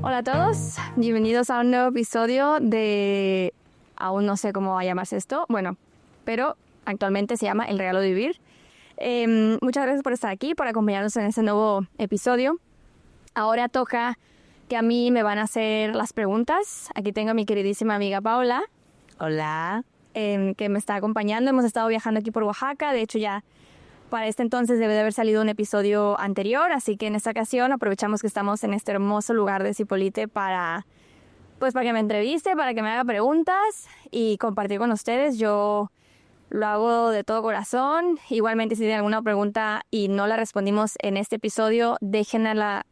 Hola a todos, bienvenidos a un nuevo episodio de... Aún no sé cómo va a llamarse esto, bueno, pero actualmente se llama El Regalo de Vivir. Muchas gracias por estar aquí, por acompañarnos en este nuevo episodio. Ahora toca que a mí me van a hacer las preguntas. Aquí tengo a mi queridísima amiga Paula. Hola. Que me está acompañando. Hemos estado viajando aquí por Oaxaca, de hecho ya... Para este entonces debe de haber salido un episodio anterior, así que en esta ocasión aprovechamos que estamos en este hermoso lugar de Zipolite para que me entreviste, para que me haga preguntas y compartir con ustedes. Yo lo hago de todo corazón. Igualmente, si tienen alguna pregunta y no la respondimos en este episodio, déjenmela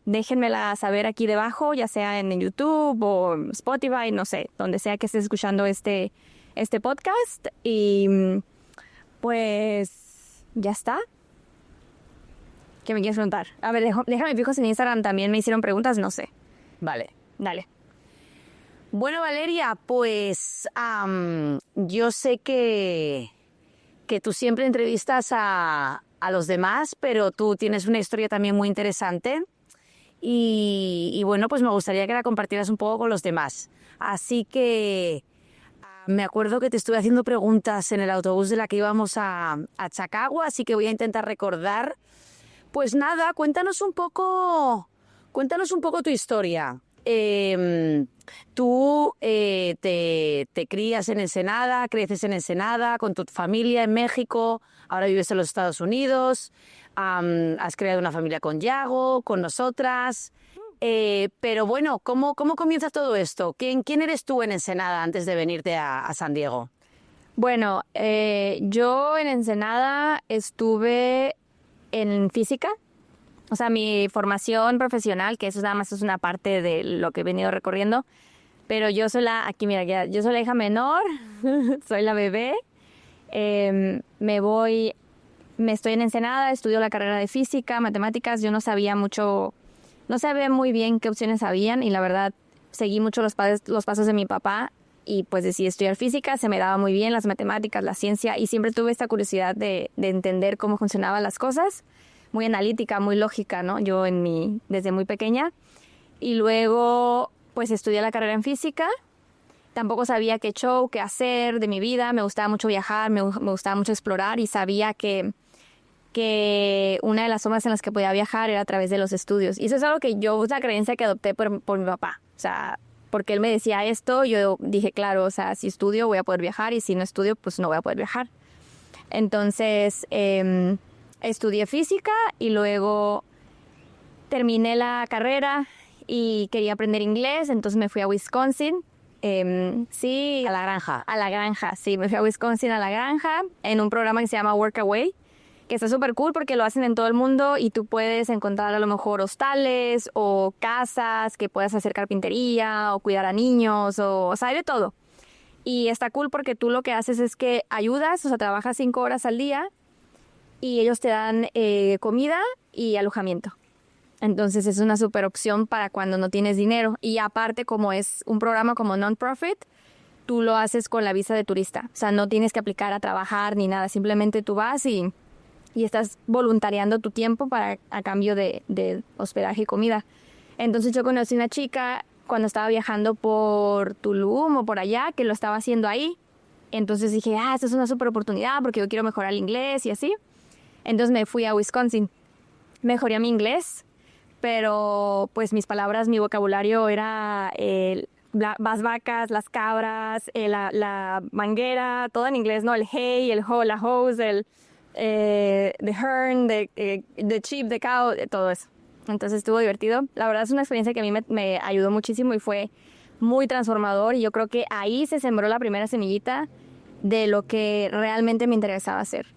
saber aquí debajo, ya sea en YouTube o Spotify, no sé, donde sea que estés escuchando este podcast. Y pues... ¿Ya está? ¿Qué me quieres preguntar? A ver, déjame fijos en Instagram. También me hicieron preguntas, no sé. Vale. Dale. Bueno, Valeria, pues yo sé que tú siempre entrevistas a los demás, pero tú tienes una historia también muy interesante y bueno, pues me gustaría que la compartieras un poco con los demás. Así que... Me acuerdo que te estuve haciendo preguntas en el autobús de la que íbamos a Chacagua, así que voy a intentar recordar. Pues nada, cuéntanos un poco tu historia. Tú te crías en Ensenada, creces en Ensenada, con tu familia en México, ahora vives en los Estados Unidos, has creado una familia con Yago, con nosotras... pero bueno, ¿cómo comienza todo esto? ¿Quién eres tú en Ensenada antes de venirte a San Diego? Bueno, yo en Ensenada estuve en física. O sea, mi formación profesional, que eso nada más es una parte de lo que he venido recorriendo. Pero yo soy yo soy la hija menor, soy la bebé. Me estoy en Ensenada, estudio la carrera de física, matemáticas. Yo no sabía muy bien qué opciones habían y la verdad seguí mucho los pasos de mi papá y pues decidí estudiar física. Se me daba muy bien las matemáticas, la ciencia y siempre tuve esta curiosidad de entender cómo funcionaban las cosas. Muy analítica, muy lógica, ¿no? Desde muy pequeña. Y luego pues estudié la carrera en física. Tampoco sabía qué hacer de mi vida. Me gustaba mucho viajar, me gustaba mucho explorar y sabía que una de las formas en las que podía viajar era a través de los estudios. Y eso es algo que es la creencia que adopté por mi papá. O sea, porque él me decía esto, yo dije, claro, o sea, si estudio voy a poder viajar y si no estudio, pues no voy a poder viajar. Entonces, estudié física y luego terminé la carrera y quería aprender inglés, entonces me fui a Wisconsin. Sí. A la granja. A la granja, sí. Me fui a Wisconsin a la granja en un programa que se llama Workaway, que está súper cool porque lo hacen en todo el mundo y tú puedes encontrar a lo mejor hostales o casas que puedas hacer carpintería o cuidar a niños o sea, hay de todo. Y está cool porque tú lo que haces es que ayudas, o sea, trabajas 5 horas al día y ellos te dan comida y alojamiento. Entonces es una súper opción para cuando no tienes dinero. Y aparte, como es un programa como non-profit, tú lo haces con la visa de turista. O sea, no tienes que aplicar a trabajar ni nada. Simplemente tú vas y estás voluntariando tu tiempo a cambio de hospedaje y comida. Entonces yo conocí una chica cuando estaba viajando por Tulum o por allá, que lo estaba haciendo ahí. Entonces dije, esta es una súper oportunidad porque yo quiero mejorar el inglés y así. Entonces me fui a Wisconsin. Mejoré mi inglés, pero pues mis palabras, mi vocabulario era las vacas, las cabras, la manguera, todo en inglés, ¿no? El hey, el ho, la hose, the hern, the sheep, the cow, todo eso. Entonces estuvo divertido. La verdad es una experiencia que a mí me ayudó muchísimo y fue muy transformador. Y yo creo que ahí se sembró la primera semillita de lo que realmente me interesaba hacer.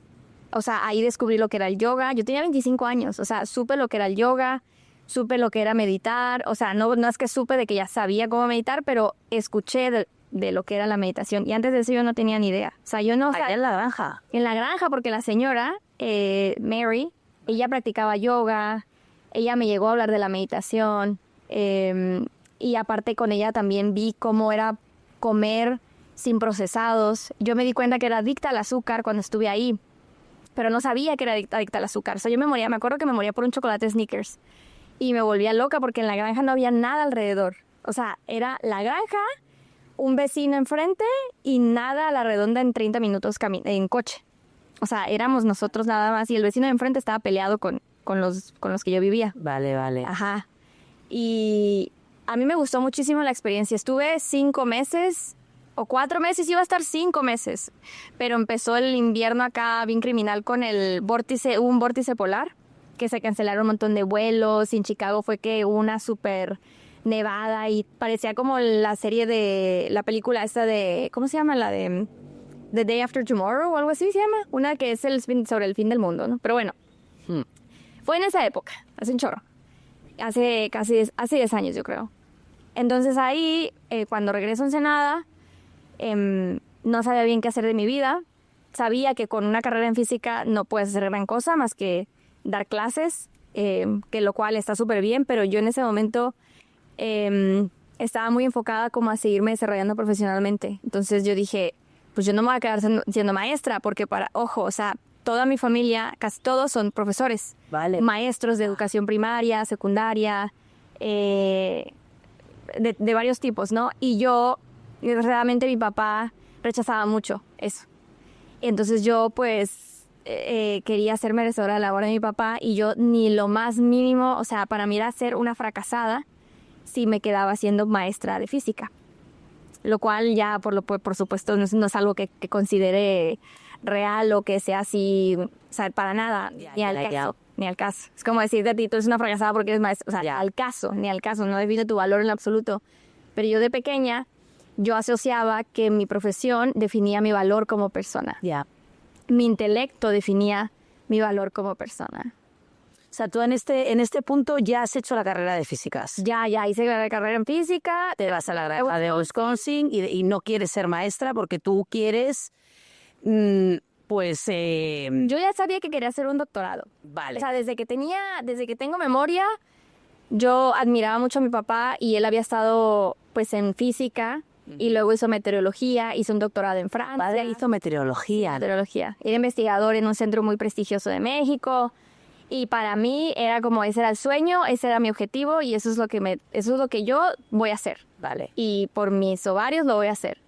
O sea, ahí descubrí lo que era el yoga. Yo tenía 25 años, o sea, supe lo que era el yoga, supe lo que era meditar. O sea, no es que supe de que ya sabía cómo meditar, pero escuché de lo que era la meditación. Y antes de eso yo no tenía ni idea. O sea, yo no... Allá en la granja. En la granja, porque la señora, Mary, ella practicaba yoga, ella me llegó a hablar de la meditación, y aparte con ella también vi cómo era comer sin procesados. Yo me di cuenta que era adicta al azúcar cuando estuve ahí, pero no sabía que era adicta al azúcar. O sea, me acuerdo que me moría por un chocolate Snickers. Y me volvía loca porque en la granja no había nada alrededor. O sea, era la granja, un vecino enfrente y nada a la redonda en 30 minutos en coche. O sea, éramos nosotros nada más y el vecino de enfrente estaba peleado con los que yo vivía. Vale, vale. Ajá. Y a mí me gustó muchísimo la experiencia. Estuve 5 meses o 4 meses, iba a estar 5 meses. Pero empezó el invierno acá bien criminal con hubo un vórtice polar, que se cancelaron un montón de vuelos. Y en Chicago fue que hubo una súper nevada y parecía como la serie de la película esta de, ¿cómo se llama? La de The Day After Tomorrow o algo así se llama. Una que es sobre el fin del mundo, ¿no? Pero bueno, fue en esa época, hace un chorro. Hace 10 años, yo creo. Entonces ahí, cuando regreso a Ensenada, no sabía bien qué hacer de mi vida. Sabía que con una carrera en física no puedes hacer gran cosa más que dar clases, que lo cual está súper bien, pero yo en ese momento estaba muy enfocada como a seguirme desarrollando profesionalmente. Entonces yo dije, pues yo no me voy a quedar siendo maestra, porque o sea, toda mi familia, casi todos son profesores. Vale. Maestros de educación primaria, secundaria, de varios tipos, ¿no? Y yo, realmente mi papá rechazaba mucho eso. Entonces yo, pues, quería ser merecedora de la labor de mi papá y yo ni lo más mínimo, o sea, para mí era ser una fracasada si me quedaba siendo maestra de física. Lo cual ya, por supuesto, no es algo que considere real o que sea así, o sea, para nada, ni al caso. Es como decirte a ti, tú eres una fracasada porque eres maestra, o sea, ni al caso, no define tu valor en lo absoluto. Pero yo de pequeña, yo asociaba que mi profesión definía mi valor como persona. Mi intelecto definía mi valor como persona. O sea, tú en este punto ya has hecho la carrera de físicas. Ya hice la carrera en física. Te vas a la granja de Wisconsin y no quieres ser maestra porque tú quieres, pues... Yo ya sabía que quería hacer un doctorado. Vale. O sea, desde que tengo memoria, yo admiraba mucho a mi papá y él había estado, pues, en física y luego hizo meteorología, hizo un doctorado en Francia. Padre hizo meteorología. Era investigador en un centro muy prestigioso de México. Y para mí era como, ese era el sueño, ese era mi objetivo y eso es lo que yo voy a hacer. Vale. Y por mis ovarios lo voy a hacer.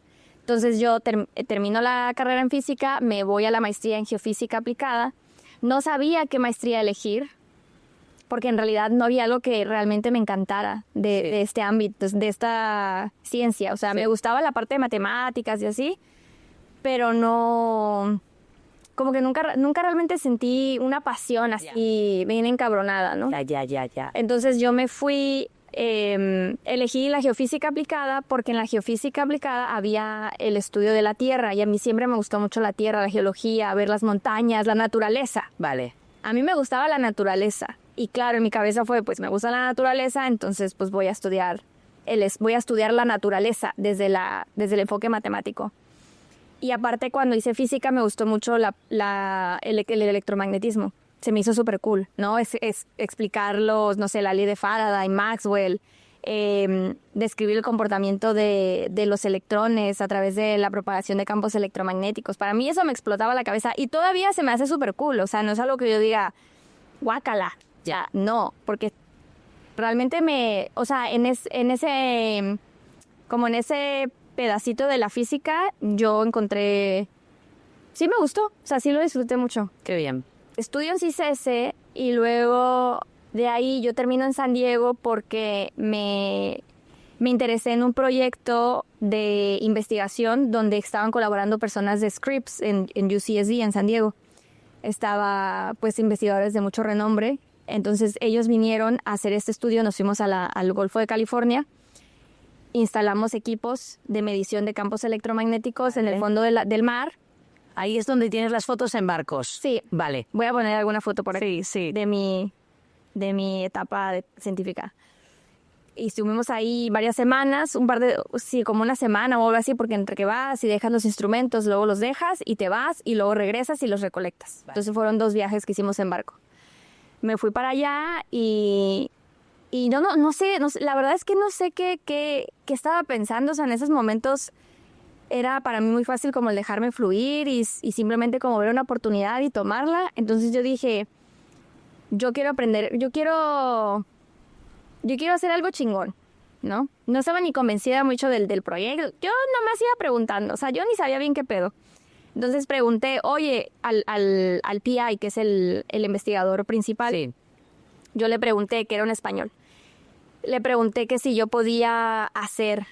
Entonces yo termino la carrera en física, me voy a la maestría en geofísica aplicada. No sabía qué maestría elegir, porque en realidad no había algo que realmente me encantara de este ámbito, de esta ciencia. O sea, me gustaba la parte de matemáticas y así, pero no... Como que nunca realmente sentí una pasión así bien encabronada, ¿no? Ya. Entonces yo me fui, elegí la geofísica aplicada porque en la geofísica aplicada había el estudio de la Tierra y a mí siempre me gustó mucho la Tierra, la geología, ver las montañas, la naturaleza. Vale. A mí me gustaba la naturaleza y claro, en mi cabeza fue, pues me gusta la naturaleza, entonces pues voy a estudiar la naturaleza desde el enfoque matemático. Y aparte, cuando hice física, me gustó mucho el electromagnetismo. Se me hizo súper cool, ¿no? Es explicar no sé, la ley de Faraday, Maxwell, describir el comportamiento de los electrones a través de la propagación de campos electromagnéticos. Para mí eso me explotaba la cabeza y todavía se me hace súper cool. O sea, no es algo que yo diga, guácala. Ya, no, porque realmente o sea, en ese pedacito de la física, yo encontré... Sí me gustó, o sea, sí lo disfruté mucho. Qué bien. Estudio en CICESE y luego de ahí yo termino en San Diego porque me interesé en un proyecto de investigación donde estaban colaborando personas de Scripps en UCSD, en San Diego. Estaba, pues, investigadores de mucho renombre. Entonces, ellos vinieron a hacer este estudio, nos fuimos al Golfo de California. Instalamos equipos de medición de campos electromagnéticos en el fondo del mar. Ahí es donde tienes las fotos en barcos. Sí. Vale. Voy a poner alguna foto por aquí. Sí. De mi etapa científica. Y estuvimos ahí varias semanas, como una semana o algo así, porque entre que vas y dejas los instrumentos, luego los dejas y te vas y luego regresas y los recolectas. Vale. Entonces fueron 2 viajes que hicimos en barco. Me fui para allá y no sé, la verdad es que no sé qué estaba pensando. O sea, en esos momentos era para mí muy fácil como el dejarme fluir y simplemente como ver una oportunidad y tomarla. Entonces yo dije, yo quiero aprender, yo quiero hacer algo chingón. ¿no? No estaba ni convencida mucho del proyecto. Yo nomás iba preguntando, o sea, yo ni sabía bien qué pedo. Entonces pregunté, oye, al PI, que es el investigador principal, Sí. yo le pregunté, que era un español, le pregunté que si yo podía hacer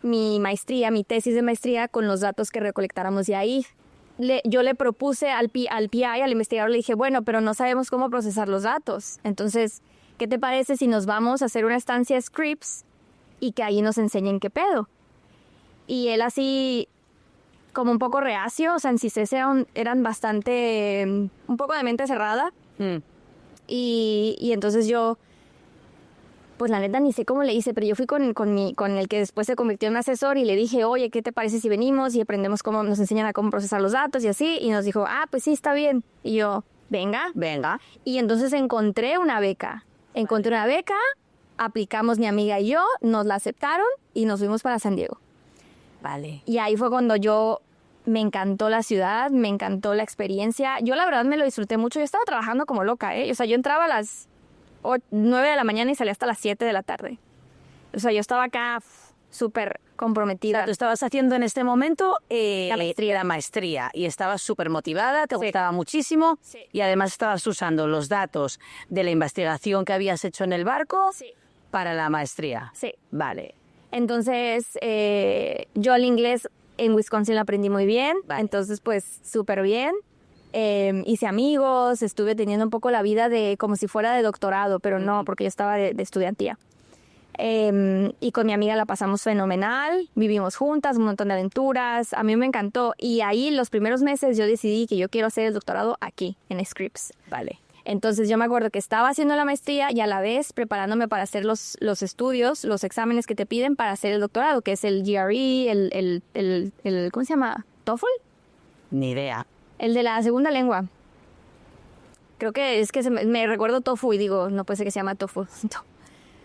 mi maestría, mi tesis de maestría con los datos que recolectáramos de ahí. Yo le propuse al PI, al investigador, le dije, bueno, pero no sabemos cómo procesar los datos. Entonces, ¿qué te parece si nos vamos a hacer una estancia de Scripps y que ahí nos enseñen qué pedo? Y él así, como un poco reacio, o sea, en CISES eran bastante, un poco de mente cerrada. Y entonces yo, pues la neta ni sé cómo le hice, pero yo fui con el que después se convirtió en mi asesor y le dije, oye, ¿qué te parece si venimos y aprendemos cómo, nos enseñan a cómo procesar los datos y así? Y nos dijo, pues sí, está bien. Y yo, venga. Y entonces encontré una beca. Aplicamos mi amiga y yo, nos la aceptaron y nos fuimos para San Diego. Vale. Y ahí fue cuando me encantó la ciudad, me encantó la experiencia. Yo la verdad me lo disfruté mucho. Yo estaba trabajando como loca, ¿eh? O sea, yo entraba a las 9 de la mañana y salía hasta las 7 de la tarde. O sea, yo estaba acá súper comprometida. O sea, tú estabas haciendo en este momento La maestría y estabas súper motivada, te Sí. gustaba muchísimo Sí. y además estabas usando los datos de la investigación que habías hecho en el barco Sí. para la maestría. Sí. Vale. Entonces, yo el inglés en Wisconsin lo aprendí muy bien. Vale. Entonces, pues, súper bien. Hice amigos, estuve teniendo un poco la vida de como si fuera de doctorado, pero no, porque yo estaba de estudiantía. Y con mi amiga la pasamos fenomenal, vivimos juntas, un montón de aventuras, a mí me encantó. Y ahí los primeros meses yo decidí que yo quiero hacer el doctorado aquí, en Scripps. Vale. Entonces yo me acuerdo que estaba haciendo la maestría y a la vez preparándome para hacer los estudios, los exámenes que te piden para hacer el doctorado, que es el GRE, el ¿cómo se llama? ¿TOEFL? Ni idea. El de la segunda lengua. Creo que es que me recuerdo TOEFL y digo, no puede ser que se llama TOEFL.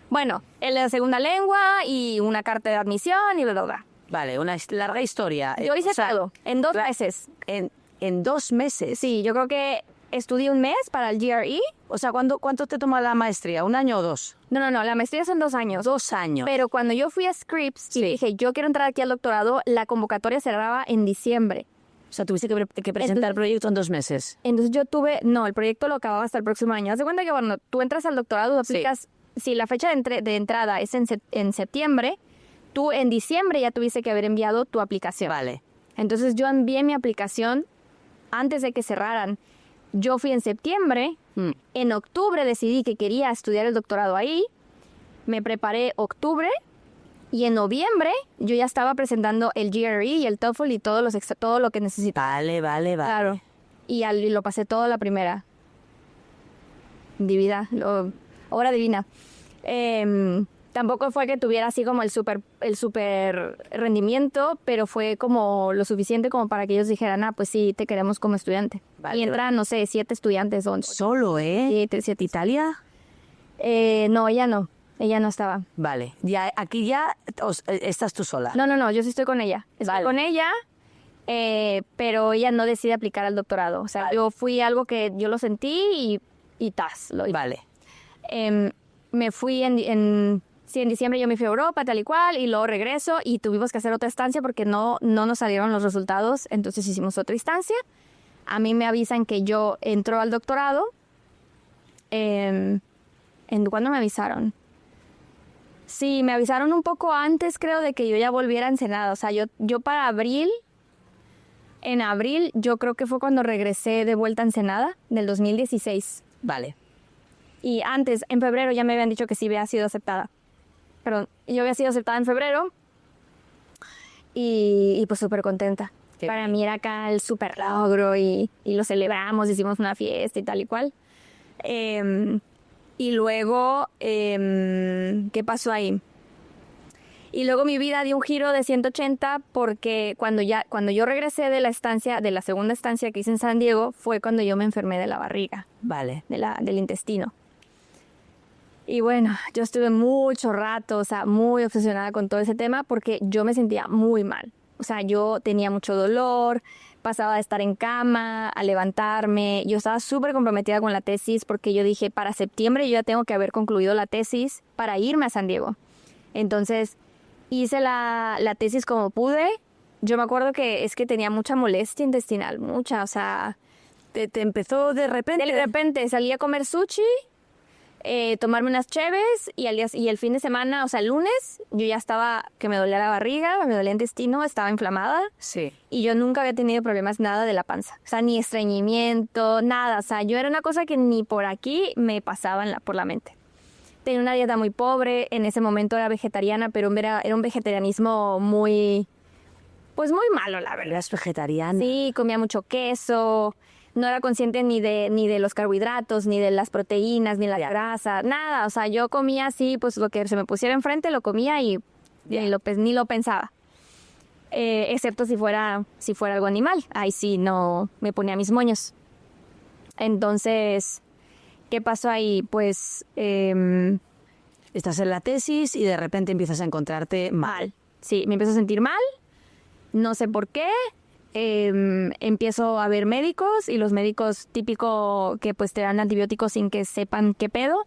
Bueno, el de la segunda lengua y una carta de admisión y bla, bla, bla. Vale, una larga historia. Yo hice O sea, todo en 2 meses. En 2 meses. Sí, yo creo que estudié un mes para el GRE. O sea, ¿cuánto te toma la maestría? ¿1 año o 2? No, la maestría son 2 años. 2 años. Pero cuando yo fui a Scripps y Sí. dije, yo quiero entrar aquí al doctorado, la convocatoria cerraba en diciembre. O sea, tuviste que presentar el proyecto en 2 meses. Entonces el proyecto lo acababa hasta el próximo año. Haz de cuenta que cuando tú entras al doctorado, tú aplicas, si la fecha de entrada es en septiembre, tú en diciembre ya tuviste que haber enviado tu aplicación. Vale. Entonces yo envié mi aplicación antes de que cerraran. Yo fui en septiembre, en octubre decidí que quería estudiar el doctorado ahí, me preparé octubre y en noviembre yo ya estaba presentando el GRE y el TOEFL y todo lo que necesitaba. Vale. Claro. Y lo pasé todo la primera. Obra divina. Tampoco fue que tuviera así como el super rendimiento, pero fue como lo suficiente como para que ellos dijeran, pues sí, te queremos como estudiante. Vale. Y entran, no sé, 7 estudiantes. Solo, ¿eh? 7. ¿Italia? No, ella no. Ella no estaba. Vale. Aquí estás tú sola. No, yo sí estoy con ella. Estoy con ella, pero ella no decide aplicar al doctorado. O sea, yo fui algo que yo lo sentí y lo hice. Vale. Me fui en diciembre yo me fui a Europa, tal y cual, y luego regreso y tuvimos que hacer otra estancia porque no nos salieron los resultados, entonces hicimos otra instancia. A mí me avisan que yo entro al doctorado. ¿Cuándo me avisaron? Sí, me avisaron un poco antes, creo, de que yo ya volviera a Ensenada. O sea, yo para en abril, yo creo que fue cuando regresé de vuelta a Ensenada, del 2016. Vale. Y antes, en febrero, ya me habían dicho que sí había sido aceptada. Perdón, yo había sido aceptada en febrero y pues súper contenta. Qué Para bien. mí era acá el súper logro y lo celebramos, hicimos una fiesta y tal y cual. Y luego, ¿qué pasó ahí? Y luego mi vida dio un giro de 180 porque cuando yo regresé de la segunda estancia que hice en San Diego, fue cuando yo me enfermé de la barriga, Vale. del intestino. Y bueno, yo estuve mucho rato, o sea, muy obsesionada con todo ese tema porque yo me sentía muy mal. O sea, yo tenía mucho dolor, pasaba de estar en cama a levantarme. Yo estaba súper comprometida con la tesis porque yo dije, para septiembre yo ya tengo que haber concluido la tesis para irme a San Diego. Entonces hice la tesis como pude. Yo me acuerdo que es que tenía mucha molestia intestinal, mucha, o sea... ¿Te empezó de repente? De repente salí a comer sushi, tomarme unas cheves y el fin de semana, o sea, el lunes, yo ya estaba, que me dolía la barriga, me dolía el intestino, estaba inflamada. Sí. Y yo nunca había tenido problemas nada de la panza. O sea, ni estreñimiento, nada. O sea, yo era una cosa que ni por aquí me pasaba por la mente. Tenía una dieta muy pobre, en ese momento era vegetariana, pero era un vegetarianismo muy, pues muy malo, la verdad. ¿Eras vegetariana? Sí, comía mucho queso. No era consciente ni de los carbohidratos, ni de las proteínas, ni la grasa, nada. O sea, yo comía así, pues lo que se me pusiera enfrente lo comía y ni lo pensaba. Excepto si fuera algo animal. Ahí sí no me ponía mis moños. Entonces, ¿qué pasó ahí? Pues... estás en la tesis y de repente empiezas a encontrarte mal. Sí, me empiezo a sentir mal. No sé por qué. Empiezo a ver médicos y los médicos típico que pues te dan antibióticos sin que sepan qué pedo.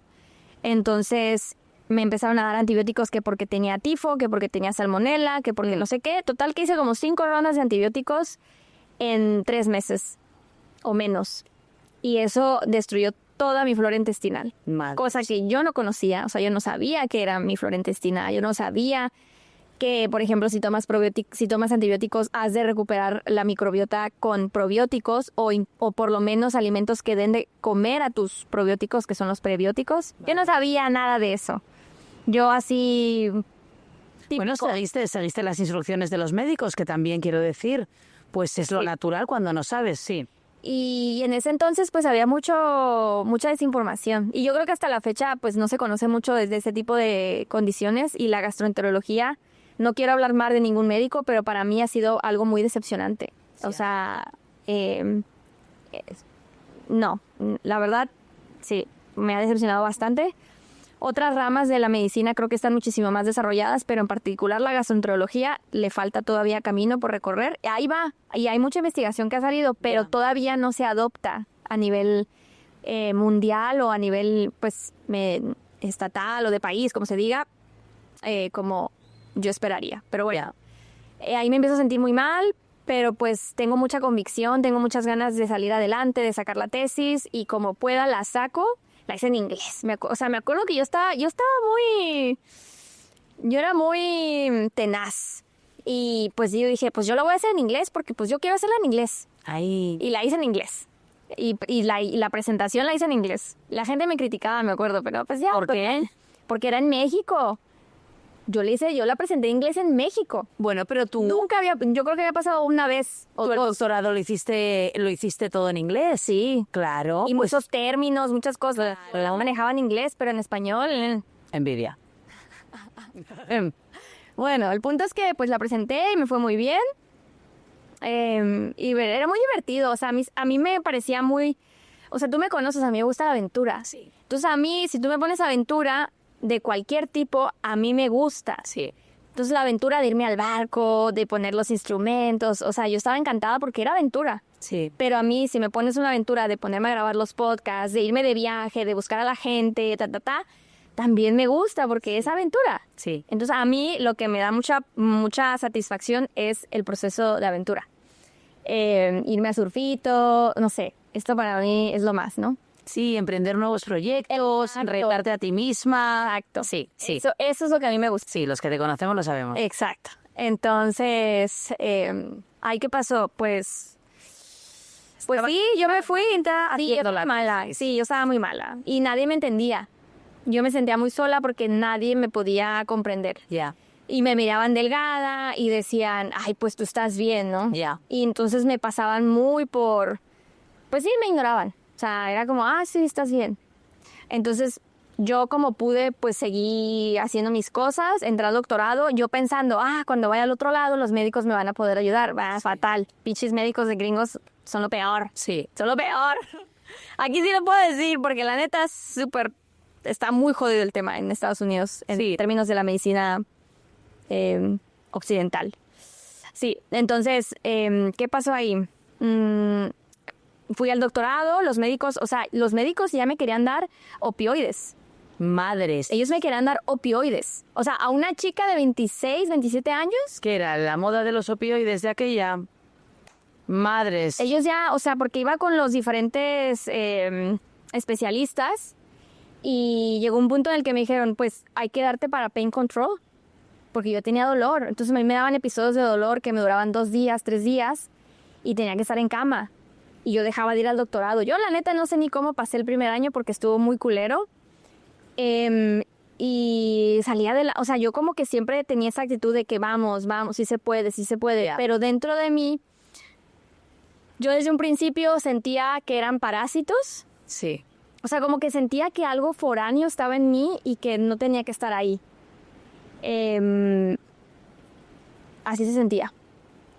Entonces me empezaron a dar antibióticos que porque tenía tifo, que porque tenía salmonela, que porque no sé qué. Total que hice como 5 rondas de antibióticos en 3 meses o menos. Y eso destruyó toda mi flora intestinal. Madre. Cosa que yo no conocía. O sea, yo no sabía que era mi flora intestinal. Yo no sabía que, por ejemplo, si tomas antibióticos, has de recuperar la microbiota con probióticos o por lo menos alimentos que den de comer a tus probióticos, que son los prebióticos. Yo no sabía nada de eso. Yo así... Bueno, seguiste las instrucciones de los médicos, que también quiero decir, pues es lo natural cuando no sabes, sí. Y en ese entonces pues había mucha desinformación. Y yo creo que hasta la fecha pues no se conoce mucho desde ese tipo de condiciones y la gastroenterología. No quiero hablar mal de ningún médico, pero para mí ha sido algo muy decepcionante. Sí. O sea, no, la verdad, sí, me ha decepcionado bastante. Otras ramas de la medicina creo que están muchísimo más desarrolladas, pero en particular la gastroenterología le falta todavía camino por recorrer. Ahí va, y hay mucha investigación que ha salido, pero todavía no se adopta a nivel mundial o a nivel pues estatal o de país, como se diga, como yo esperaría. Pero bueno, ahí me empiezo a sentir muy mal, pero pues tengo mucha convicción, tengo muchas ganas de salir adelante, de sacar la tesis y como pueda la saco. La hice en inglés. Me acuerdo que yo era muy tenaz. Y pues yo dije, pues yo la voy a hacer en inglés porque pues yo quiero hacerla en inglés. Ahí. Y la hice en inglés. Y la presentación la hice en inglés. La gente me criticaba, me acuerdo, pero pues ya. ¿Por qué? Porque era en México. Yo la presenté en inglés en México. Bueno, pero tú... yo creo que había pasado una vez. ¿O el doctorado lo hiciste todo en inglés? Sí. Claro. Y pues, muchos términos, muchas cosas. La manejaba en inglés, pero en español... Envidia. Bueno, el punto es que pues la presenté y me fue muy bien. Y era muy divertido. O sea, a mí me parecía muy... O sea, tú me conoces, a mí me gusta la aventura. Sí. Entonces a mí, si tú me pones aventura... de cualquier tipo, a mí me gusta. Sí. Entonces la aventura de irme al barco, de poner los instrumentos, o sea, yo estaba encantada porque era aventura. Sí. Pero a mí, si me pones una aventura de ponerme a grabar los podcasts, de irme de viaje, de buscar a la gente, también me gusta porque es aventura. Sí. Entonces a mí lo que me da mucha satisfacción es el proceso de aventura. Irme a surfito, no sé, esto para mí es lo más, ¿no? Sí, emprender nuevos proyectos, retarte a ti misma. Exacto. Sí. Eso es lo que a mí me gusta. Sí, los que te conocemos lo sabemos. Exacto. Entonces, ¿ahí qué pasó? Pues sí, yo me fui mala. Sí, yo estaba muy mala. Y nadie me entendía. Yo me sentía muy sola porque nadie me podía comprender. Ya. Y me miraban delgada y decían, ay, pues tú estás bien, ¿no? Ya. Y entonces me pasaban pues sí, me ignoraban. O sea, era como, sí, estás bien. Entonces, yo como pude, pues seguí haciendo mis cosas, entré al doctorado, yo pensando, cuando vaya al otro lado, los médicos me van a poder ayudar. Sí. Fatal. Pinches médicos de gringos son lo peor. Sí. Son lo peor. Aquí sí lo puedo decir, porque la neta está muy jodido el tema en Estados Unidos, en términos de la medicina occidental. Sí, entonces, ¿qué pasó ahí? Fui al doctorado, los médicos ya me querían dar opioides. Madres. Ellos me querían dar opioides. O sea, a una chica de 26, 27 años. ¿Qué era? ¿La moda de los opioides de aquella? Madres. Ellos ya, o sea, porque iba con los diferentes especialistas y llegó un punto en el que me dijeron, pues hay que darte para pain control, porque yo tenía dolor. Entonces a mí me daban episodios de dolor que me duraban 2 días, 3 días y tenía que estar en cama. Y yo dejaba de ir al doctorado. Yo la neta no sé ni cómo pasé el primer año porque estuvo muy culero. Y salía de la... O sea, yo como que siempre tenía esa actitud de que vamos, sí se puede, sí se puede. Yeah. Pero dentro de mí, yo desde un principio sentía que eran parásitos. Sí. O sea, como que sentía que algo foráneo estaba en mí y que no tenía que estar ahí. Así se sentía.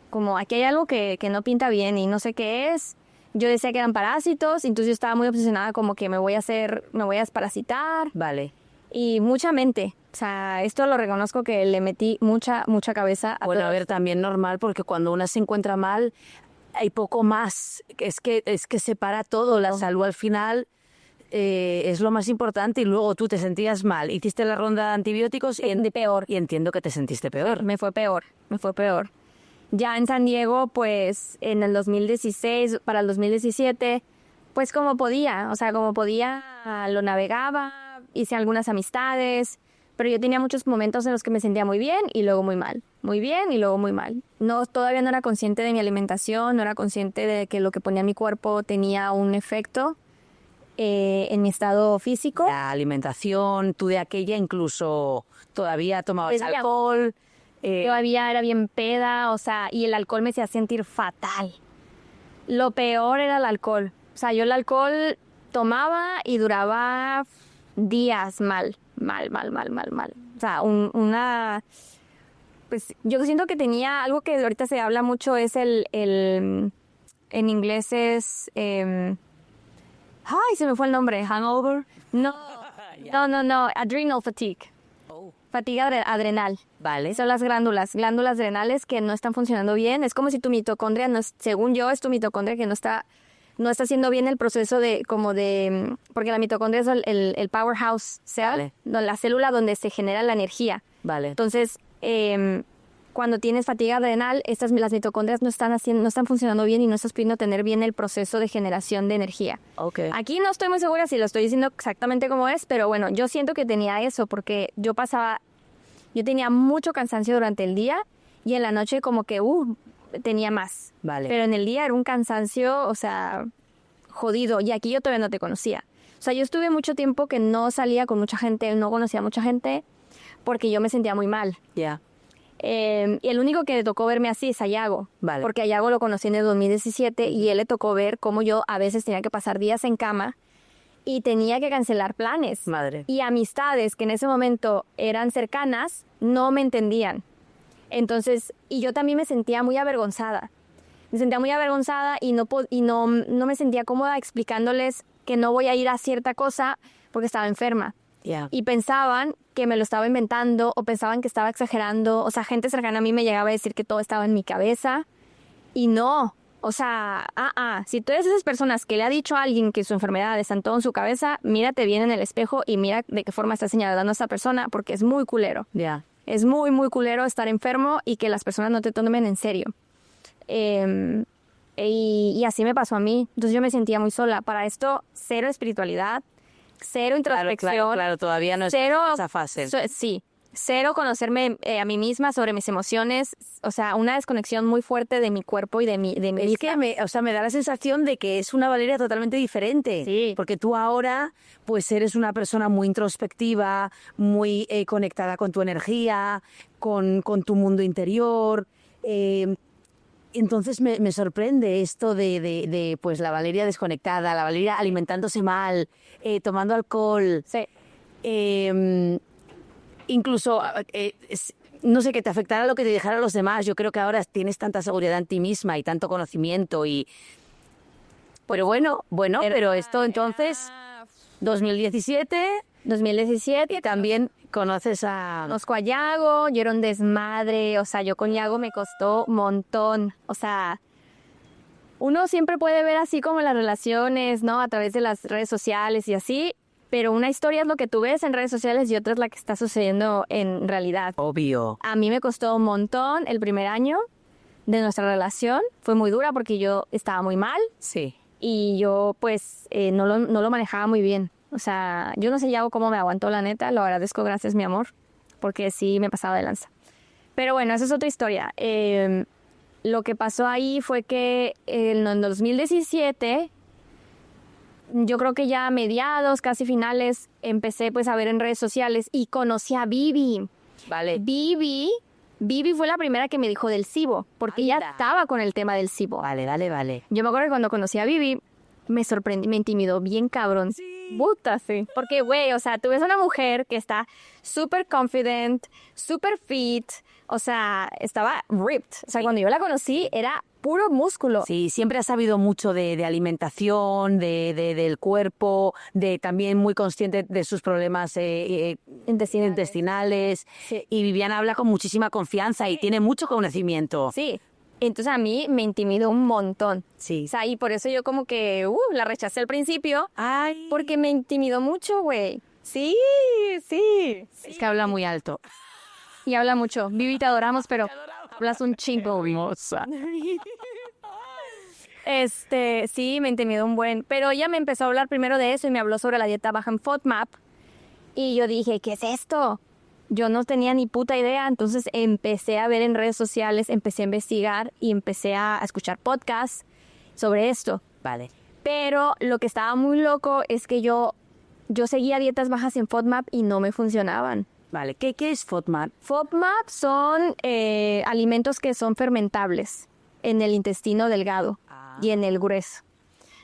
Como aquí hay algo que no pinta bien y no sé qué es. Yo decía que eran parásitos, entonces yo estaba muy obsesionada como que me voy a desparasitar. Vale. Y mucha mente. O sea, esto lo reconozco que le metí mucha cabeza a Bueno, todo. a ver, también normal, porque cuando una se encuentra mal, hay poco más. Es que separa todo. La salud al final es lo más importante. Y luego tú te sentías mal, hiciste la ronda de antibióticos De peor. y entiendo que te sentiste peor. Me fue peor. Ya en San Diego, pues en el 2016, para el 2017, pues como podía. O sea, como podía, lo navegaba, hice algunas amistades, pero yo tenía muchos momentos en los que me sentía muy bien y luego muy mal. Muy bien y luego muy mal. Todavía no era consciente de mi alimentación, no era consciente de que lo que ponía en mi cuerpo tenía un efecto en mi estado físico. La alimentación, tú de aquella incluso todavía tomabas Pues, alcohol. Todavía era bien peda, o sea, y el alcohol me hacía sentir fatal. Lo peor era el alcohol. O sea, yo el alcohol tomaba y duraba días mal. O sea, pues yo siento que tenía algo que ahorita se habla mucho, es en inglés es... ay, se me fue el nombre. Hangover. No, adrenal fatigue. Fatiga adrenal. Vale. Son las glándulas adrenales que no están funcionando bien. Es como si tu mitocondria, según yo, es tu mitocondria que no está haciendo bien el proceso porque la mitocondria es el powerhouse cell, Vale. la célula donde se genera la energía. Vale. Entonces, cuando tienes fatiga adrenal, las mitocondrias no están funcionando bien y no estás pudiendo tener bien el proceso de generación de energía. Okay. Aquí no estoy muy segura si lo estoy diciendo exactamente como es, pero bueno, yo siento que tenía eso porque yo tenía mucho cansancio durante el día y en la noche como que tenía más. Vale. Pero en el día era un cansancio, o sea, jodido. Y aquí yo todavía no te conocía. O sea, yo estuve mucho tiempo que no salía con mucha gente, no conocía a mucha gente porque yo me sentía muy mal. Ya. Y el único que le tocó verme así es a Yago. Vale. Porque a Yago lo conocí en el 2017 y él le tocó ver cómo yo a veces tenía que pasar días en cama y tenía que cancelar planes. Madre. Y amistades que en ese momento eran cercanas no me entendían. Entonces, y yo también me sentía muy avergonzada. Me sentía muy avergonzada y no me sentía cómoda explicándoles que no voy a ir a cierta cosa porque estaba enferma. Ya. Y pensaban que me lo estaba inventando o pensaban que estaba exagerando. O sea, gente cercana a mí me llegaba a decir que todo estaba en mi cabeza. Y no. O sea, si tú eres de esas personas que le ha dicho a alguien que su enfermedad está en todo en su cabeza, mírate bien en el espejo y mira de qué forma está señalando a esa persona porque es muy culero. Ya. Es muy, muy culero estar enfermo y que las personas no te tomen en serio. Y así me pasó a mí. Entonces yo me sentía muy sola. Para esto, cero espiritualidad, cero introspección. Claro, todavía no es esa fase. Sí, cero conocerme a mí misma sobre mis emociones. O sea, una desconexión muy fuerte de mi cuerpo y de mi Es vista. que me da la sensación de que es una Valeria totalmente diferente. Sí. Porque tú ahora, pues eres una persona muy introspectiva, muy conectada con tu energía, con tu mundo interior. Entonces me sorprende esto de pues la Valeria desconectada, la Valeria alimentándose mal, tomando alcohol. Sí. Incluso, no sé, que te afectara lo que te dejara los demás. Yo creo que ahora tienes tanta seguridad en ti misma y tanto conocimiento y... Pero bueno, pero esto entonces, 2017 y también conoces a... Conozco a Yago, yo era un desmadre, o sea, yo con Yago me costó un montón, o sea, uno siempre puede ver así como las relaciones, ¿no? A través de las redes sociales y así, Pero una historia es lo que tú ves en redes sociales y otra es la que está sucediendo en realidad. Obvio. A mí me costó un montón el primer año de nuestra relación. Fue muy dura porque yo estaba muy mal Sí. y yo pues no lo manejaba muy bien. O sea, yo no sé ya cómo me aguantó, la neta. Lo agradezco, gracias, mi amor, porque sí me pasaba de lanza. Pero bueno, esa es otra historia. Lo que pasó ahí fue que en 2017... yo creo que ya a mediados, casi finales, empecé pues a ver en redes sociales y conocí a Vivi. Vale. Vivi fue la primera que me dijo del SIBO, porque ella Anda. estaba con el tema del SIBO. Vale. Yo me acuerdo que cuando conocí a Vivi, me sorprendí, me intimidó bien cabrón. Sí. Puta, sí. Porque, güey, o sea, tú ves a una mujer que está súper confident, súper fit, o sea, estaba ripped. O sea, cuando yo la conocí, era puro músculo. Sí, siempre ha sabido mucho de alimentación, del cuerpo, de también muy consciente de sus problemas intestinales. Sí. Y Viviana habla con muchísima confianza y tiene mucho conocimiento. Sí. Entonces a mí me intimidó un montón. Sí. O sea, y por eso yo como que la rechacé al principio, Ay. porque me intimidó mucho, güey. Sí. Es que habla muy alto. Y habla mucho. Vivi, te adoramos, pero hablas un chingo. Hermosa. Sí, me intimidó un buen. Pero ella me empezó a hablar primero de eso y me habló sobre la dieta baja en FODMAP. Y yo dije, ¿qué es esto? Yo no tenía ni puta idea, entonces empecé a ver en redes sociales, empecé a investigar y empecé a escuchar podcasts sobre esto. Vale. Pero lo que estaba muy loco es que yo seguía dietas bajas en FODMAP y no me funcionaban. Vale. ¿Qué es FODMAP? FODMAP son alimentos que son fermentables en el intestino delgado y en el grueso.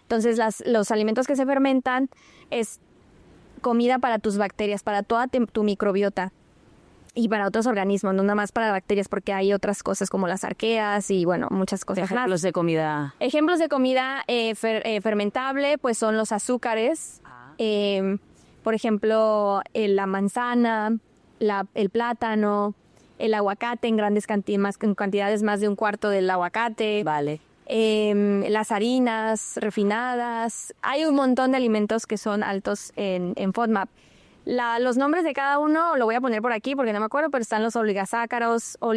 Entonces, los alimentos que se fermentan es comida para tus bacterias, para toda tu microbiota y para otros organismos, no nada más para bacterias, porque hay otras cosas como las arqueas y, bueno, muchas cosas más. Ejemplos de comida. Ejemplos de comida fermentable, pues son los azúcares. Por ejemplo, la manzana, el plátano, el aguacate en grandes cantidades, más de un cuarto del aguacate. Vale. Las harinas refinadas. Hay un montón de alimentos que son altos en FODMAP. Los nombres de cada uno lo voy a poner por aquí porque no me acuerdo, pero están los oligosácaros, no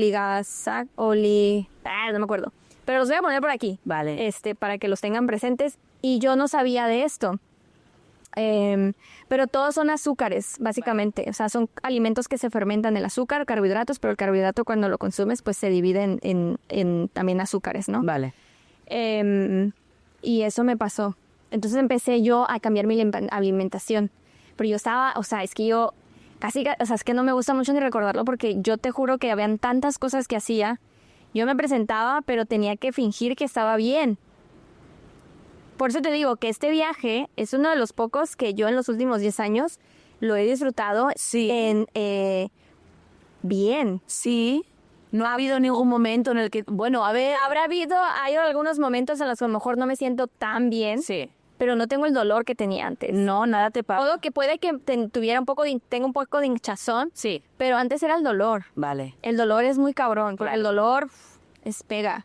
me acuerdo. Pero los voy a poner por aquí. Vale. Para que los tengan presentes. Y yo no sabía de esto. Pero todos son azúcares, básicamente. O sea, son alimentos que se fermentan el azúcar, carbohidratos, pero el carbohidrato cuando lo consumes, pues se divide en también azúcares, ¿no? Vale. Y eso me pasó. Entonces empecé yo a cambiar mi alimentación. Pero yo estaba, o sea, es que yo casi, o sea, es que no me gusta mucho ni recordarlo porque yo te juro que habían tantas cosas que hacía. Yo me presentaba, pero tenía que fingir que estaba bien. Por eso te digo que este viaje es uno de los pocos que yo en los últimos 10 años lo he disfrutado bien. Sí. No ha habido ningún momento en el que, bueno, a ver. Hay algunos momentos en los que a lo mejor no me siento tan bien. Sí. Pero no tengo el dolor que tenía antes. No, nada te pasa. Todo que puede que tenga un poco de hinchazón. Sí. Pero antes era el dolor. Vale. El dolor es muy cabrón. Porque Claro. el dolor es pega.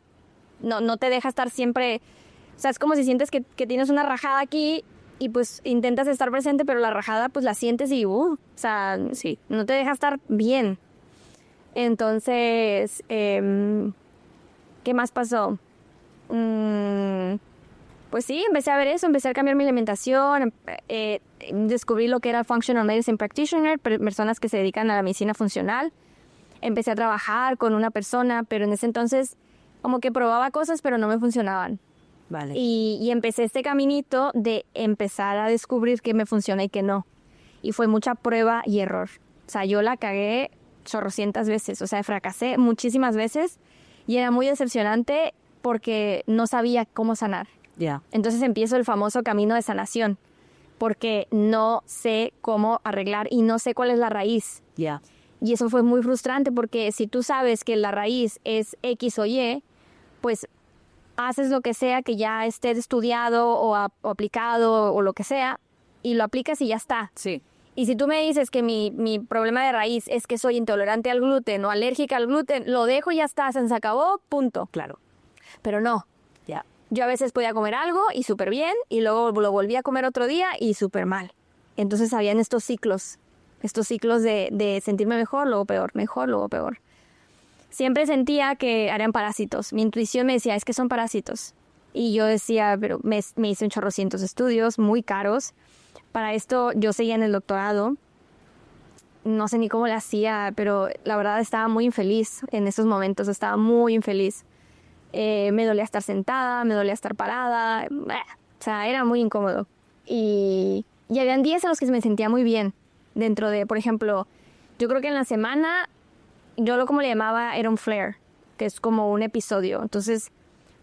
No te deja estar siempre. O sea, es como si sientes que tienes una rajada aquí y pues intentas estar presente, pero la rajada pues la sientes y o sea, Sí. no te deja estar bien. Entonces, ¿qué más pasó? Pues sí, empecé a ver eso, empecé a cambiar mi alimentación, descubrí lo que era Functional Medicine Practitioner, personas que se dedican a la medicina funcional. Empecé a trabajar con una persona, pero en ese entonces como que probaba cosas, pero no me funcionaban. Vale. Y empecé este caminito de empezar a descubrir qué me funciona y qué no. Y fue mucha prueba y error. O sea, yo la cagué chorrocientas veces, o sea, fracasé muchísimas veces y era muy decepcionante porque no sabía cómo sanar. Ya. Entonces empiezo el famoso camino de sanación porque no sé cómo arreglar y no sé cuál es la raíz. Ya. Y eso fue muy frustrante porque si tú sabes que la raíz es X o Y, pues haces lo que sea que ya esté estudiado o aplicado o lo que sea y lo aplicas y ya está. Sí. Y si tú me dices que mi problema de raíz es que soy intolerante al gluten o alérgica al gluten, lo dejo y ya está, se acabó, punto. Claro. Pero no. Ya. Yo a veces podía comer algo y súper bien y luego lo volví a comer otro día y súper mal. Entonces habían estos ciclos de sentirme mejor, luego peor, mejor, luego peor. Siempre sentía que eran parásitos. Mi intuición me decía, es que son parásitos. Y yo decía, pero me hice un chorrocientos estudios muy caros. Para esto yo seguía en el doctorado. No sé ni cómo le hacía, pero la verdad estaba muy infeliz en esos momentos. Estaba muy infeliz. Me dolía estar sentada, me dolía estar parada. O sea, era muy incómodo. Y habían días en los que me sentía muy bien. Dentro de, por ejemplo, yo creo que en la semana, yo como le llamaba, era un flare, que es como un episodio. Entonces,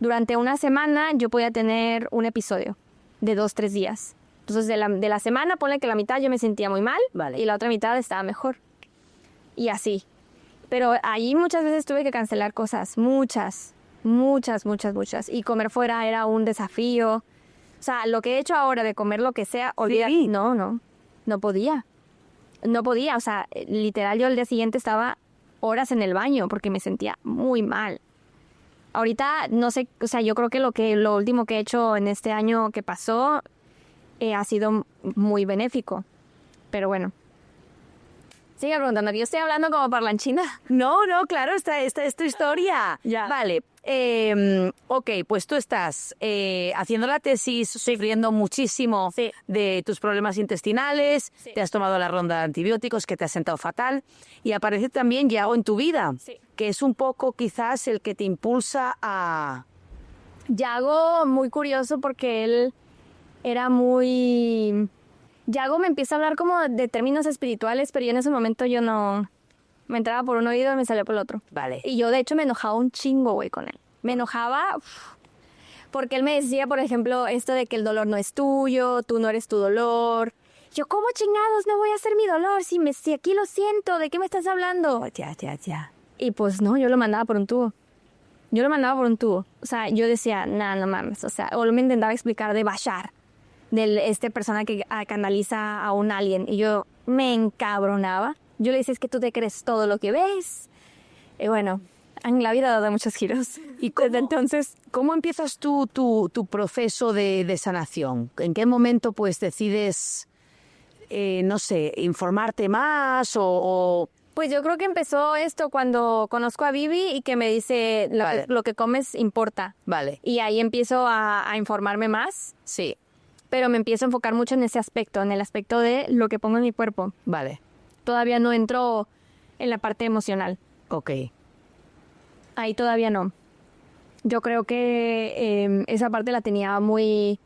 durante una semana yo podía tener un episodio de 2-3 días. Entonces, de la semana, ponle que la mitad yo me sentía muy mal, Vale. y la otra mitad estaba mejor. Y así. Pero ahí muchas veces tuve que cancelar cosas, muchas. Y comer fuera era un desafío. O sea, lo que he hecho ahora de comer lo que sea, olvidar. Sí. No podía. O sea, literal yo el día siguiente estaba horas en el baño porque me sentía muy mal. Ahorita, no sé, o sea, yo creo que lo último que he hecho en este año que pasó ha sido muy benéfico. Pero bueno. Sigue preguntando, yo estoy hablando como parlanchina. No, claro, esta es tu historia. Ya. Vale, ok, pues tú estás haciendo la tesis, sufriendo muchísimo Sí. de tus problemas intestinales, Sí. te has tomado la ronda de antibióticos que te ha sentado fatal, y aparece también Yago en tu vida, Sí. que es un poco quizás el que te impulsa a... Yago, muy curioso porque él era muy... Yago me empieza a hablar como de términos espirituales, pero yo en ese momento yo no... Me entraba por un oído y me salía por el otro. Vale. Y yo, de hecho, me enojaba un chingo, güey, con él. Me enojaba porque él me decía, por ejemplo, esto de que el dolor no es tuyo, tú no eres tu dolor. Yo, ¿cómo chingados no voy a hacer mi dolor? Si aquí lo siento, ¿de qué me estás hablando? Ya. Y pues no, yo lo mandaba por un tubo. O sea, yo decía, no mames. O sea, o me intentaba explicar de Bashar, de persona que canaliza a un alien. Y yo me encabronaba. Yo le decía, es que tú te crees todo lo que ves. Y bueno, en la vida ha dado muchos giros. ¿Y Desde entonces, cómo empiezas tu proceso de sanación? ¿En qué momento pues decides, no sé, informarte más o... pues yo creo que empezó esto cuando conozco a Vivi y que me dice, Vale. lo que comes importa. Vale, Y ahí empiezo a informarme más, sí, pero me empiezo a enfocar mucho en ese aspecto, en el aspecto de lo que pongo en mi cuerpo. vale, Todavía no entro en la parte emocional. ok. Ahí todavía no. Yo creo que esa parte la tenía yo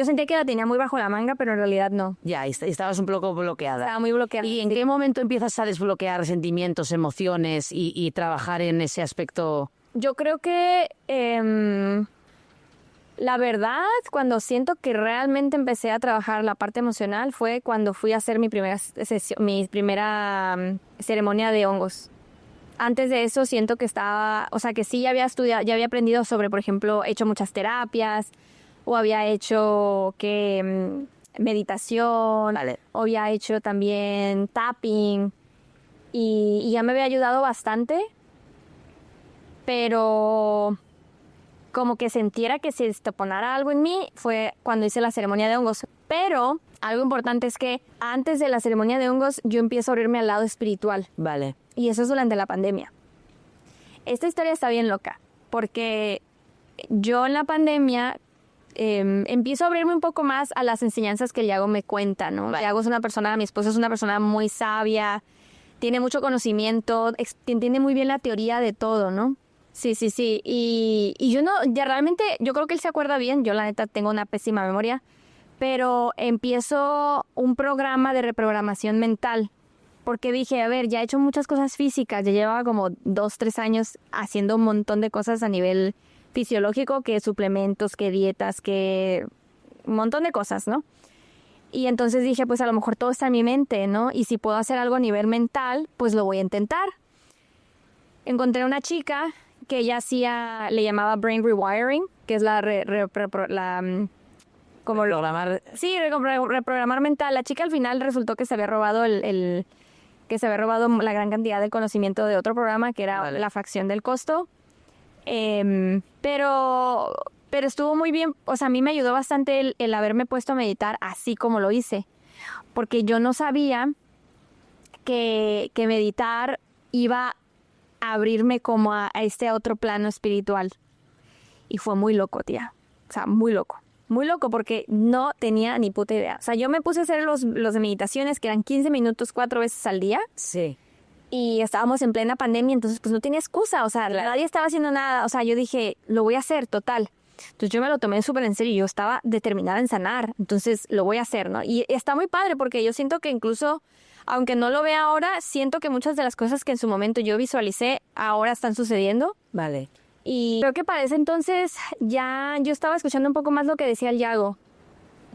sentía que la tenía muy bajo la manga, pero en realidad no. Ya, estabas un poco bloqueada. Estaba muy bloqueada. ¿Y en qué momento empiezas a desbloquear sentimientos, emociones y trabajar en ese aspecto? Yo creo que la verdad, cuando siento que realmente empecé a trabajar la parte emocional fue cuando fui a hacer mi primera ceremonia de hongos. Antes de eso siento que que sí ya había estudiado, ya había aprendido sobre, por ejemplo, he hecho muchas terapias o había hecho meditación, Vale. o había hecho también tapping y ya me había ayudado bastante, pero como que sintiera que se destoponara algo en mí fue cuando hice la ceremonia de hongos. Pero algo importante es que antes de la ceremonia de hongos yo empiezo a abrirme al lado espiritual. Vale. Y eso es durante la pandemia. Esta historia está bien loca, porque yo en la pandemia empiezo a abrirme un poco más a las enseñanzas que Yago me cuenta, ¿no? Vale. Yago es mi esposo es una persona muy sabia, tiene mucho conocimiento, entiende muy bien la teoría de todo, ¿no? Sí. Y yo realmente, yo creo que él se acuerda bien, yo la neta tengo una pésima memoria, pero empiezo un programa de reprogramación mental. Porque dije, a ver, ya he hecho muchas cosas físicas, ya llevaba como 2-3 años haciendo un montón de cosas a nivel fisiológico, que suplementos, que dietas, que un montón de cosas, ¿no? Y entonces dije, pues a lo mejor todo está en mi mente, ¿no? Y si puedo hacer algo a nivel mental, pues lo voy a intentar. Encontré una chica que ella le llamaba brain rewiring, que es como Programar. sí, reprogramar mental. La chica al final resultó que se había robado que se había robado la gran cantidad del conocimiento de otro programa que era Vale. La fracción del costo. Pero pero estuvo muy bien. O sea, a mí me ayudó bastante el haberme puesto a meditar así como lo hice. Porque yo no sabía que meditar iba a abrirme como a este otro plano espiritual. Y fue muy loco, tía. O sea, muy loco. Muy loco porque no tenía ni puta idea. O sea, yo me puse a hacer los de meditaciones que eran 15 minutos 4 veces al día. Sí. Y estábamos en plena pandemia, entonces pues no tenía excusa. O sea, nadie estaba haciendo nada. O sea, yo dije, lo voy a hacer, total. Entonces yo me lo tomé súper en serio. Yo estaba determinada en sanar. Entonces lo voy a hacer, ¿no? Y está muy padre porque yo siento que incluso, aunque no lo vea ahora, siento que muchas de las cosas que en su momento yo visualicé ahora están sucediendo. Vale. Y creo que para ese entonces ya yo estaba escuchando un poco más lo que decía el Yago.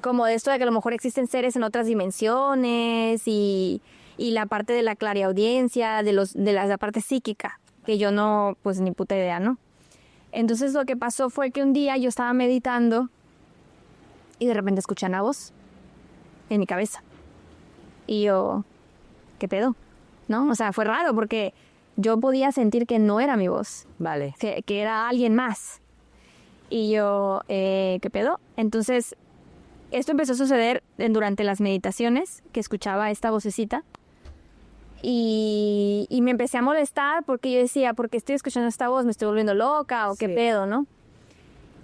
Como de esto de que a lo mejor existen seres en otras dimensiones y la parte de la clariaudiencia, de la parte psíquica, que yo no, pues ni puta idea, ¿no? Entonces lo que pasó fue que un día yo estaba meditando y de repente escuché una voz en mi cabeza. Y yo, ¿qué pedo? ¿No? O sea, fue raro porque yo podía sentir que no era mi voz. Vale. Que era alguien más. Y yo, ¿qué pedo? Entonces, esto empezó a suceder durante las meditaciones, que escuchaba esta vocecita. Y me empecé a molestar porque yo decía, ¿por qué estoy escuchando esta voz? ¿Me estoy volviendo loca o qué pedo, no?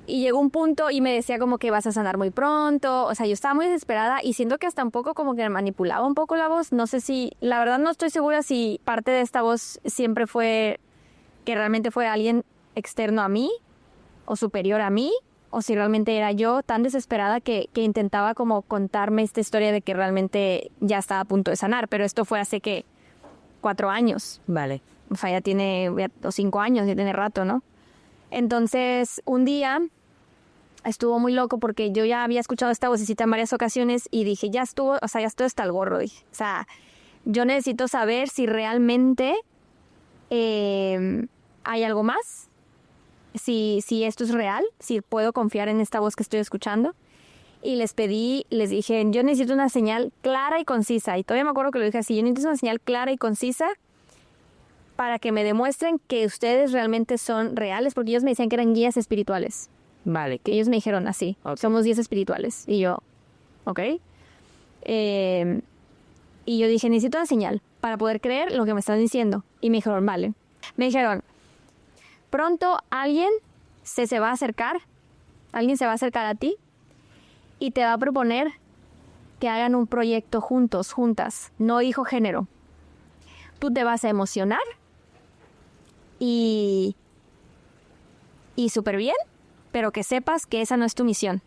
Y llegó un punto y me decía como que vas a sanar muy pronto. O sea, yo estaba muy desesperada y siento que hasta un poco como que manipulaba un poco la voz. No sé si, la verdad no estoy segura si parte de esta voz siempre fue que realmente fue alguien externo a mí o superior a mí, o si realmente era yo tan desesperada que intentaba como contarme esta historia de que realmente ya estaba a punto de sanar. Pero esto fue hace que 4 años. Vale. O sea, o 5 años, ya tiene rato, ¿no? Entonces, un día estuvo muy loco porque yo ya había escuchado esta vocecita en varias ocasiones y dije, ya estuvo hasta el gorro, dije. O sea, yo necesito saber si realmente hay algo más, si esto es real, si puedo confiar en esta voz que estoy escuchando. Y les dije, yo necesito una señal clara y concisa. Y todavía me acuerdo que lo dije así, yo necesito una señal clara y concisa para que me demuestren que ustedes realmente son reales, porque ellos me decían que eran guías espirituales. Vale. Que ellos me dijeron así, somos guías espirituales. Y yo, ok. Y yo dije, necesito una señal para poder creer lo que me están diciendo. Y me dijeron, vale. Me dijeron, pronto alguien se va a acercar a ti y te va a proponer que hagan un proyecto juntos, juntas. No dijo género. Tú te vas a emocionar y súper bien, pero que sepas que esa no es tu misión.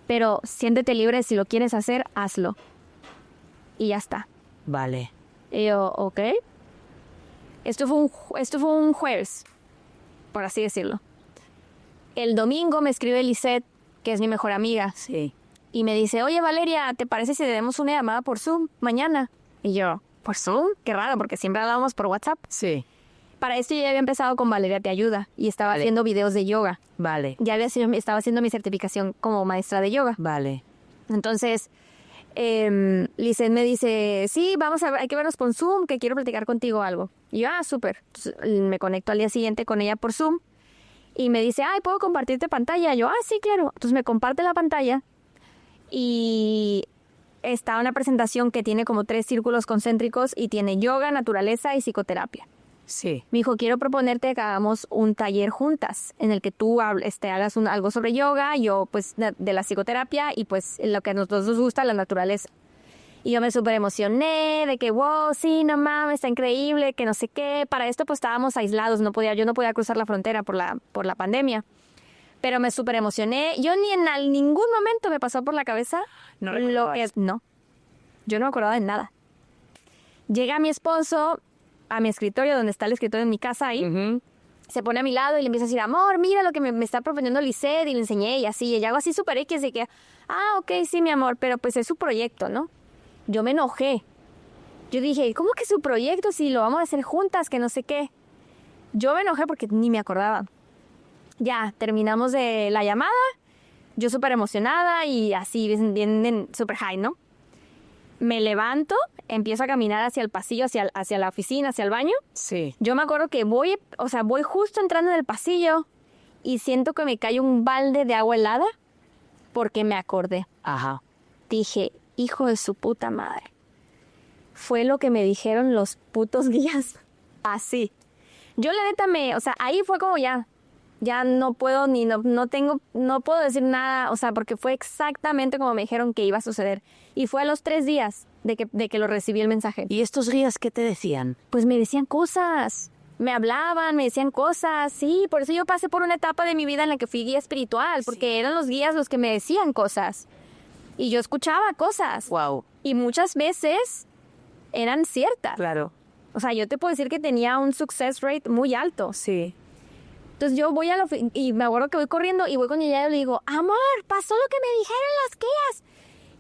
Pero siéntete libre, si lo quieres hacer, hazlo. Y ya está. Vale. Y yo, ok. Esto fue un jueves, por así decirlo. El domingo me escribe Lisette, que es mi mejor amiga. Sí. Y me dice, oye Valeria, ¿te parece si tenemos una llamada por Zoom mañana? Y yo, ¿por Zoom? Qué raro, porque siempre hablábamos por WhatsApp. Sí. Para esto yo ya había empezado con Valeria Te Ayuda y estaba haciendo videos de yoga. Vale. Estaba haciendo mi certificación como maestra de yoga. Vale. Entonces, Lisette me dice, sí, hay que vernos por Zoom, que quiero platicar contigo algo. Y yo, súper. Entonces, me conecto al día siguiente con ella por Zoom y me dice, ¿puedo compartirte pantalla? Y yo, sí, claro. Entonces me comparte la pantalla y está una presentación que tiene como 3 círculos concéntricos y tiene yoga, naturaleza y psicoterapia. Sí. Me dijo, quiero proponerte que hagamos un taller juntas en el que tú hagas algo sobre yoga, yo pues de la psicoterapia y pues lo que a nosotros nos gusta, la naturaleza. Y yo me súper emocioné de que, wow, sí, no mames, está increíble, que no sé qué. Para esto pues estábamos aislados, yo no podía cruzar la frontera por la pandemia. Pero me súper emocioné. Yo ni en ningún momento me pasó por la cabeza No, yo no me acordaba de nada. Llega mi esposo a mi escritorio, donde está el escritorio en mi casa ahí. Uh-huh. Se pone a mi lado y le empieza a decir, amor, mira lo que me está proponiendo Lisette, y le enseñé y así. Y ella hago así súper X de que, ok, sí, mi amor, pero pues es su proyecto, ¿no? Yo me enojé. Yo dije, ¿cómo que su proyecto si lo vamos a hacer juntas, que no sé qué? Yo me enojé porque ni me acordaba. Ya, terminamos de la llamada, yo súper emocionada y así, bien súper high, ¿no? Me levanto, empiezo a caminar hacia el pasillo, hacia la oficina, hacia el baño. Sí. Yo me acuerdo que voy justo entrando en el pasillo y siento que me cae un balde de agua helada porque me acordé. Ajá. Dije, hijo de su puta madre. Fue lo que me dijeron los putos guías. Así. Yo la neta o sea, ahí fue como ya no puedo no puedo decir nada, o sea, porque fue exactamente como me dijeron que iba a suceder. Y fue a los 3 días de que lo recibí el mensaje. ¿Y estos guías qué te decían? Pues me decían cosas, me hablaban, me decían cosas, sí, por eso yo pasé por una etapa de mi vida en la que fui guía espiritual, porque eran los guías los que me decían cosas. Y yo escuchaba cosas. Wow. Y muchas veces eran ciertas. Claro. O sea, yo te puedo decir que tenía un success rate muy alto. Sí. Entonces yo voy y me acuerdo que voy corriendo y voy con ella y le digo, amor, pasó lo que me dijeron las guías.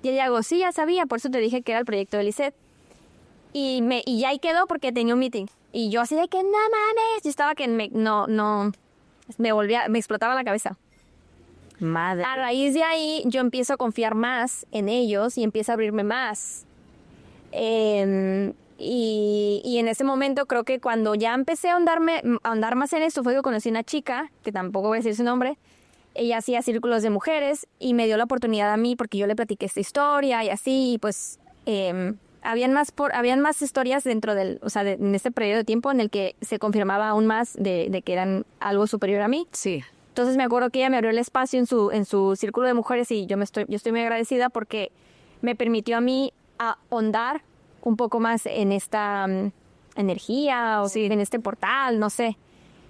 Y ella digo, sí, ya sabía, por eso te dije que era el proyecto de Lisette. Y ya ahí quedó porque tenía un meeting. Y yo así de que, no mames, yo estaba que me explotaba la cabeza. Madre. A raíz de ahí yo empiezo a confiar más en ellos y empiezo a abrirme más. Y en ese momento creo que cuando ya empecé a ahondar más en esto fue que conocí una chica, que tampoco voy a decir su nombre. Ella hacía círculos de mujeres y me dio la oportunidad a mí porque yo le platiqué esta historia y así, y pues habían más historias dentro en este periodo de tiempo en el que se confirmaba aún más de que eran algo superior a mí. Sí. Entonces me acuerdo que ella me abrió el espacio en su círculo de mujeres y yo estoy muy agradecida porque me permitió a mí ahondar un poco más en esta energía o en este portal, no sé.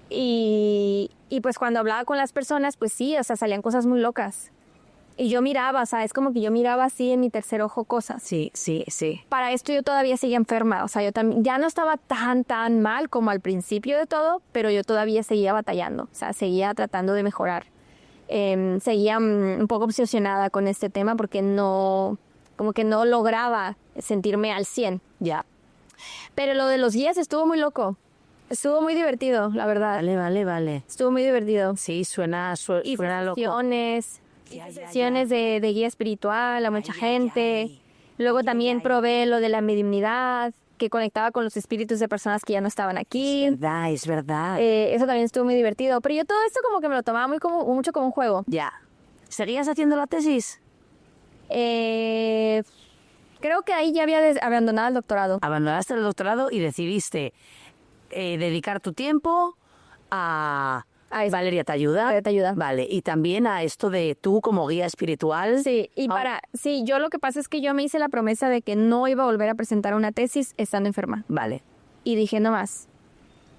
Y pues cuando hablaba con las personas, pues sí, o sea, salían cosas muy locas. Y yo miraba, o sea, es como que yo miraba así en mi tercer ojo cosas. Sí, sí, sí. Para esto yo todavía seguía enferma, o sea, yo también ya no estaba tan mal como al principio de todo, pero yo todavía seguía batallando, o sea, seguía tratando de mejorar. Seguía un poco obsesionada con este tema porque como que no lograba sentirme al 100. Ya. Pero lo de los guías estuvo muy loco. Estuvo muy divertido, la verdad. Vale. Estuvo muy divertido. Sí, suena loco. Sesiones de guía espiritual a mucha gente. Luego también probé lo de la mediumnidad, que conectaba con los espíritus de personas que ya no estaban aquí. Es verdad. Eso también estuvo muy divertido. Pero yo todo esto como que me lo tomaba mucho como un juego. Ya. ¿Seguías haciendo la tesis? Creo que ahí ya había abandonado el doctorado. Abandonaste el doctorado y decidiste dedicar tu tiempo a Valeria te ayuda. Valeria te ayuda. Vale, y también a esto de tú como guía espiritual. Sí, sí, yo lo que pasa es que yo me hice la promesa de que no iba a volver a presentar una tesis estando enferma. Vale. Y dije, no más.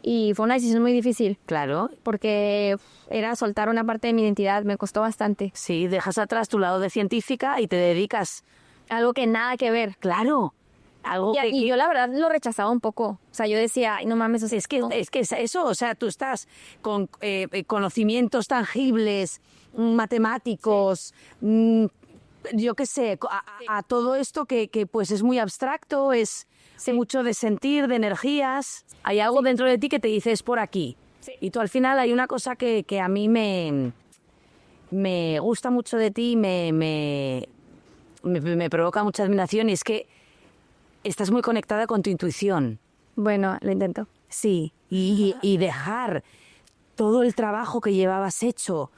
Y fue una decisión muy difícil. Claro. Porque era soltar una parte de mi identidad, me costó bastante. Sí, dejas atrás tu lado de científica y te dedicas. Algo que nada que ver. Claro. Y yo la verdad lo rechazaba un poco. O sea, yo decía, ay, no mames, o sea, es que eso, o sea, tú estás con conocimientos tangibles, matemáticos, yo qué sé, a todo esto que pues es muy abstracto, es mucho de sentir, de energías. Hay algo dentro de ti que te dice, es por aquí. Sí. Y tú al final hay una cosa que a mí me gusta mucho de ti, me provoca mucha admiración, y es que estás muy conectada con tu intuición. Bueno, lo intento. Sí, y dejar todo el trabajo que llevabas hecho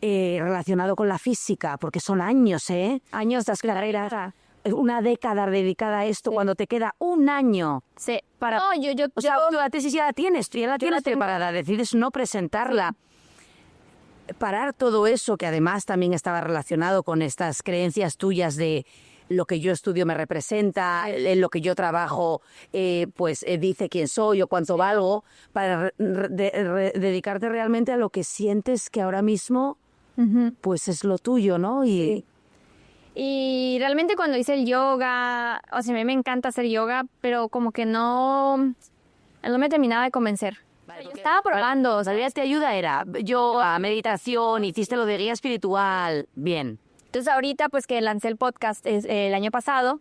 relacionado con la física, porque son años, Años de carrera. Una década dedicada a esto, cuando te queda un año. Sí, o sea, tú la tesis ya la tienes, preparada, decides no presentarla. Sí. Parar todo eso, que además también estaba relacionado con estas creencias tuyas de lo que yo estudio me representa, en lo que yo trabajo dice quién soy o cuánto valgo, para dedicarte realmente a lo que sientes que ahora mismo pues es lo tuyo, ¿no? Y realmente cuando hice el yoga, o sea, a mí me encanta hacer yoga, pero como que no me terminaba de convencer. Vale, yo estaba probando, Valeria te ayuda, era yoga, meditación, hiciste lo de guía espiritual, bien. Entonces ahorita pues que lancé el podcast el año pasado,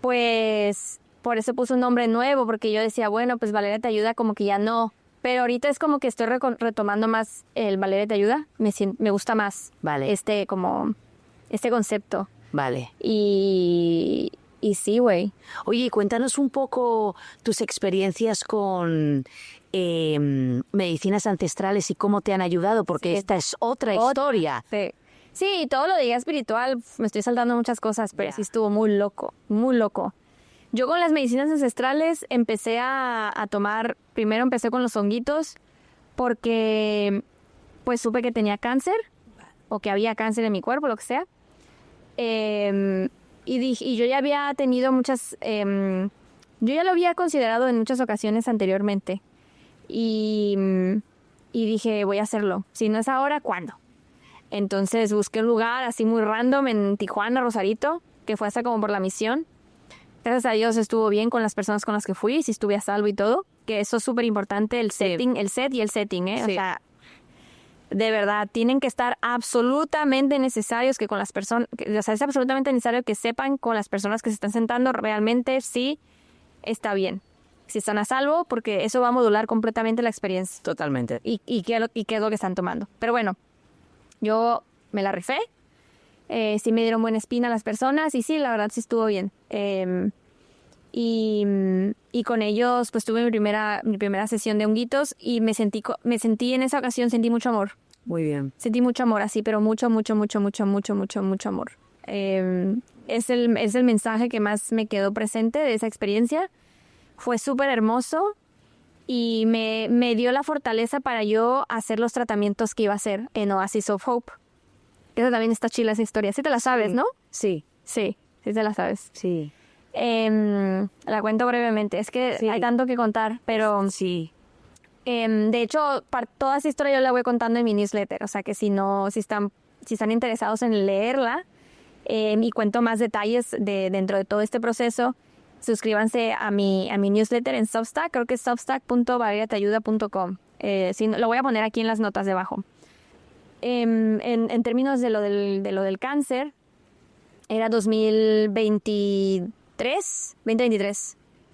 pues por eso puse un nombre nuevo, porque yo decía, bueno, pues Valeria te ayuda como que ya no. Pero ahorita es como que estoy retomando más el Valeria te ayuda, me gusta más. Vale. Este concepto. Vale. Y Y sí, güey. Oye, cuéntanos un poco tus experiencias con medicinas ancestrales y cómo te han ayudado, porque esta es otra historia. Sí. Sí, todo lo de guía espiritual, me estoy saltando muchas cosas, pero sí estuvo muy loco, muy loco. Yo con las medicinas ancestrales empecé a tomar, primero empecé con los honguitos, porque pues supe que tenía cáncer, o que había cáncer en mi cuerpo, lo que sea. Y yo ya había tenido muchas, yo ya lo había considerado en muchas ocasiones anteriormente. Y dije, voy a hacerlo. Si no es ahora, ¿cuándo? Entonces busqué un lugar así muy random en Tijuana, Rosarito, que fue hasta como por la misión. Gracias a Dios estuvo bien con las personas con las que fui, sí estuve a salvo y todo, que eso es súper importante, el setting, el set y el setting, ¿eh? Sí. O sea, de verdad, tienen que estar absolutamente necesarios que con las personas, o sea, es absolutamente necesario que sepan con las personas que se están sentando realmente sí está bien, si están a salvo, porque eso va a modular completamente la experiencia. Totalmente. Y qué es lo que están tomando. Pero bueno, yo me la rifé. Sí me dieron buena espina las personas y sí, la verdad sí estuvo bien. Y con ellos pues tuve mi primera sesión de honguitos y me sentí en esa ocasión, sentí mucho amor. Muy bien. Sentí mucho amor, así, pero mucho amor. Es el mensaje que más me quedó presente de esa experiencia. Fue súper hermoso y me dio la fortaleza para yo hacer los tratamientos que iba a hacer en Oasis of Hope. Esa también está chila esa historia. Sí te la sabes, ¿no? Sí. Sí te la sabes. Sí. La cuento brevemente. Es que sí, hay tanto que contar, pero... Sí. De hecho, toda esa historia yo la voy contando en mi newsletter. O sea que si están interesados en leerla y cuento más detalles dentro de todo este proceso, suscríbanse a mi newsletter en Substack. Creo que es substack.valeriateayuda.com. Lo voy a poner aquí en las notas debajo. En términos de lo del cáncer, era 2023,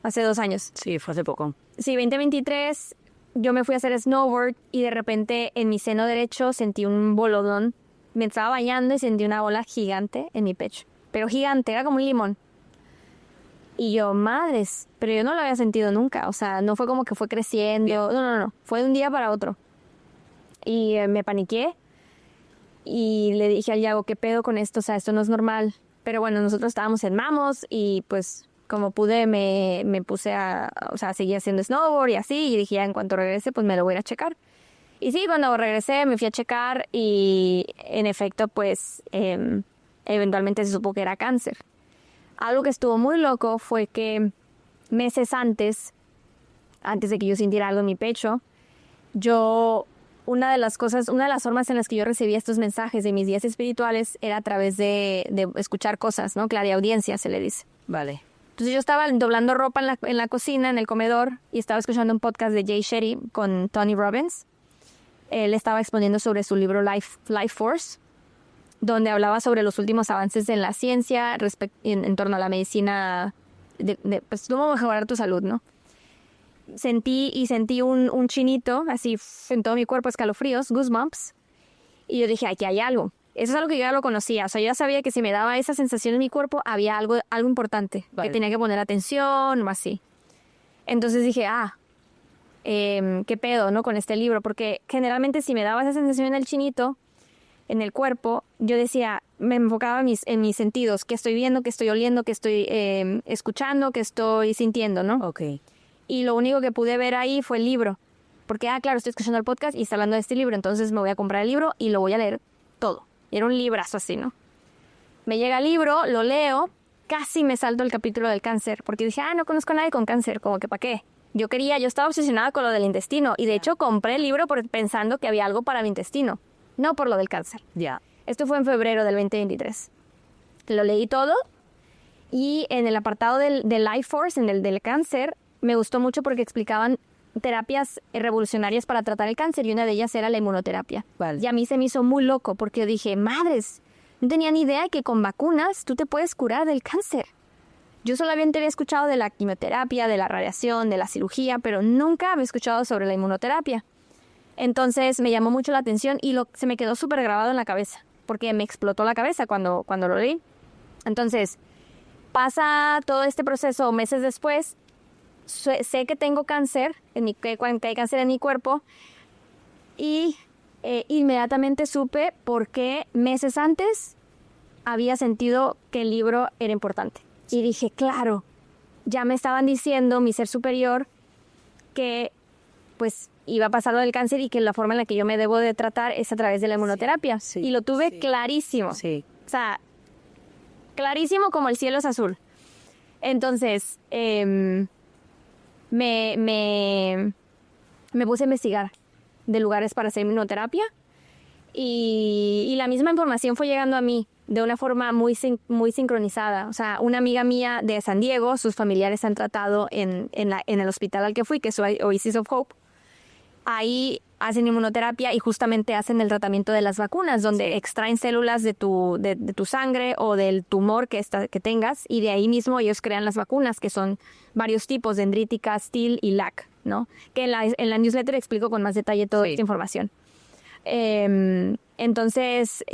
hace 2 años. Sí, fue hace poco. Sí, 2023, yo me fui a hacer snowboard y de repente en mi seno derecho sentí un bolodón. Me estaba bañando y sentí una bola gigante en mi pecho, pero gigante, era como un limón. Y yo, madres, pero yo no lo había sentido nunca, o sea, no fue como que fue creciendo, no, fue de un día para otro. Y me paniqué. Y le dije al Yago, ¿qué pedo con esto? O sea, esto no es normal. Pero bueno, nosotros estábamos en Mamos y pues como pude me puse a seguir haciendo snowboard y así. Y dije, ya en cuanto regrese, pues me lo voy a ir a checar. Y sí, cuando regresé me fui a checar y en efecto, pues eventualmente se supo que era cáncer. Algo que estuvo muy loco fue que meses antes de que yo sintiera algo en mi pecho, una de las formas en las que yo recibía estos mensajes de mis guías espirituales era a través de escuchar cosas, ¿no? Clariaudiencia se le dice. Vale. Entonces yo estaba doblando ropa en la cocina, en el comedor, y estaba escuchando un podcast de Jay Shetty con Tony Robbins. Él estaba exponiendo sobre su libro Life Force, donde hablaba sobre los últimos avances en la ciencia en torno a la medicina, pues cómo mejorar tu salud, ¿no? Sentí un chinito, así en todo mi cuerpo, escalofríos, goosebumps. Y yo dije, aquí hay algo. Eso es algo que yo ya lo conocía. O sea, yo ya sabía que si me daba esa sensación en mi cuerpo, había algo importante. Vale. Que tenía que poner atención o así. Entonces dije, ¿qué pedo, no? Con este libro. Porque generalmente si me daba esa sensación en el chinito, en el cuerpo, yo decía, me enfocaba en mis sentidos. ¿Qué estoy viendo? ¿Qué estoy oliendo? ¿Qué estoy escuchando? ¿Qué estoy sintiendo, no? Ok. Y lo único que pude ver ahí fue el libro. Porque, claro, estoy escuchando el podcast y está hablando de este libro, entonces me voy a comprar el libro y lo voy a leer todo. Y era un librazo así, ¿no? Me llega el libro, lo leo, casi me salto el capítulo del cáncer, porque dije, no conozco a nadie con cáncer, como que ¿para qué? Yo estaba obsesionada con lo del intestino y de hecho compré el libro pensando que había algo para mi intestino, no por lo del cáncer. Ya. Esto fue en febrero del 2023. Lo leí todo y en el apartado del Life Force, en el del cáncer, me gustó mucho porque explicaban terapias revolucionarias para tratar el cáncer y una de ellas era la inmunoterapia. Vale. Y a mí se me hizo muy loco porque yo dije, madres, no tenía ni idea que con vacunas tú te puedes curar del cáncer. Yo solamente había escuchado de la quimioterapia, de la radiación, de la cirugía, pero nunca había escuchado sobre la inmunoterapia. Entonces me llamó mucho la atención y se me quedó súper grabado en la cabeza porque me explotó la cabeza cuando lo leí. Entonces, pasa todo este proceso meses después, sé que tengo cáncer, que hay cáncer en mi cuerpo, y inmediatamente supe por qué meses antes había sentido que el libro era importante. Y dije, claro, ya me estaban diciendo mi ser superior que pues iba a pasar lo del cáncer y que la forma en la que yo me debo de tratar es a través de la inmunoterapia. Sí, y lo tuve sí. clarísimo. Sí. O sea, clarísimo como el cielo es azul. Entonces, me puse a investigar de lugares para hacer inmunoterapia y la misma información fue llegando a mí de una forma muy sincronizada. O sea, una amiga mía de San Diego, sus familiares han tratado en el hospital al que fui, que es Oasis of Hope. Ahí hacen inmunoterapia y justamente hacen el tratamiento de las vacunas, donde extraen células de tu sangre o del tumor que tengas, y de ahí mismo ellos crean las vacunas, que son varios tipos, dendrítica, STIL y LAC, ¿no? Que en la newsletter explico con más detalle toda esta información. Entonces,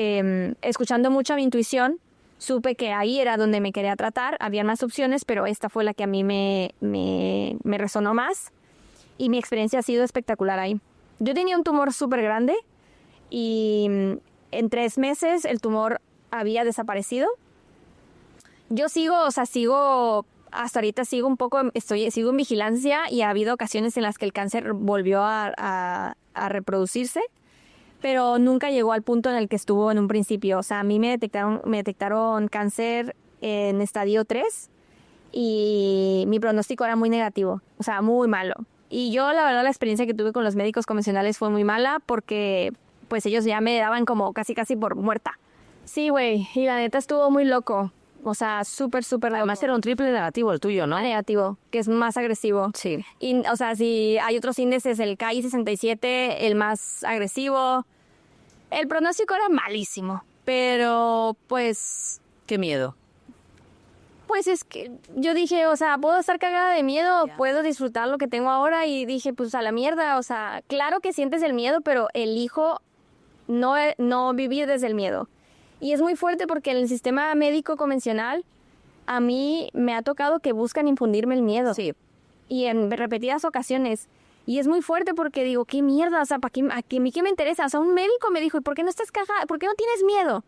escuchando mucho a mi intuición, supe que ahí era donde me quería tratar. Había más opciones, pero esta fue la que a mí me resonó más. Y mi experiencia ha sido espectacular ahí. Yo tenía un tumor súper grande y en 3 meses el tumor había desaparecido. Yo hasta ahorita sigo un poco, sigo en vigilancia y ha habido ocasiones en las que el cáncer volvió a reproducirse, pero nunca llegó al punto en el que estuvo en un principio. O sea, a mí me detectaron cáncer en estadio 3 y mi pronóstico era muy negativo, o sea, muy malo. Y yo, la verdad, la experiencia que tuve con los médicos convencionales fue muy mala porque, pues, ellos ya me daban como casi por muerta. Sí, güey, y la neta estuvo muy loco. O sea, súper loco. Además era un triple negativo el tuyo, ¿no? Negativo, que es más agresivo. Sí. Y, o sea, si hay otros índices, el KI67, el más agresivo. El pronóstico era malísimo, pero, pues... Qué miedo. Pues es que yo dije, o sea, puedo estar cagada de miedo, puedo disfrutar lo que tengo ahora, y dije, pues a la mierda. O sea, claro que sientes el miedo, pero elijo no vivir desde el miedo. Y es muy fuerte porque en el sistema médico convencional a mí me ha tocado que buscan infundirme el miedo. Sí. Y en repetidas ocasiones. Y es muy fuerte porque digo, qué mierda, o sea, ¿a mí qué me interesa? O sea, un médico me dijo, ¿y por qué no estás cagada? ¿Por qué no tienes miedo?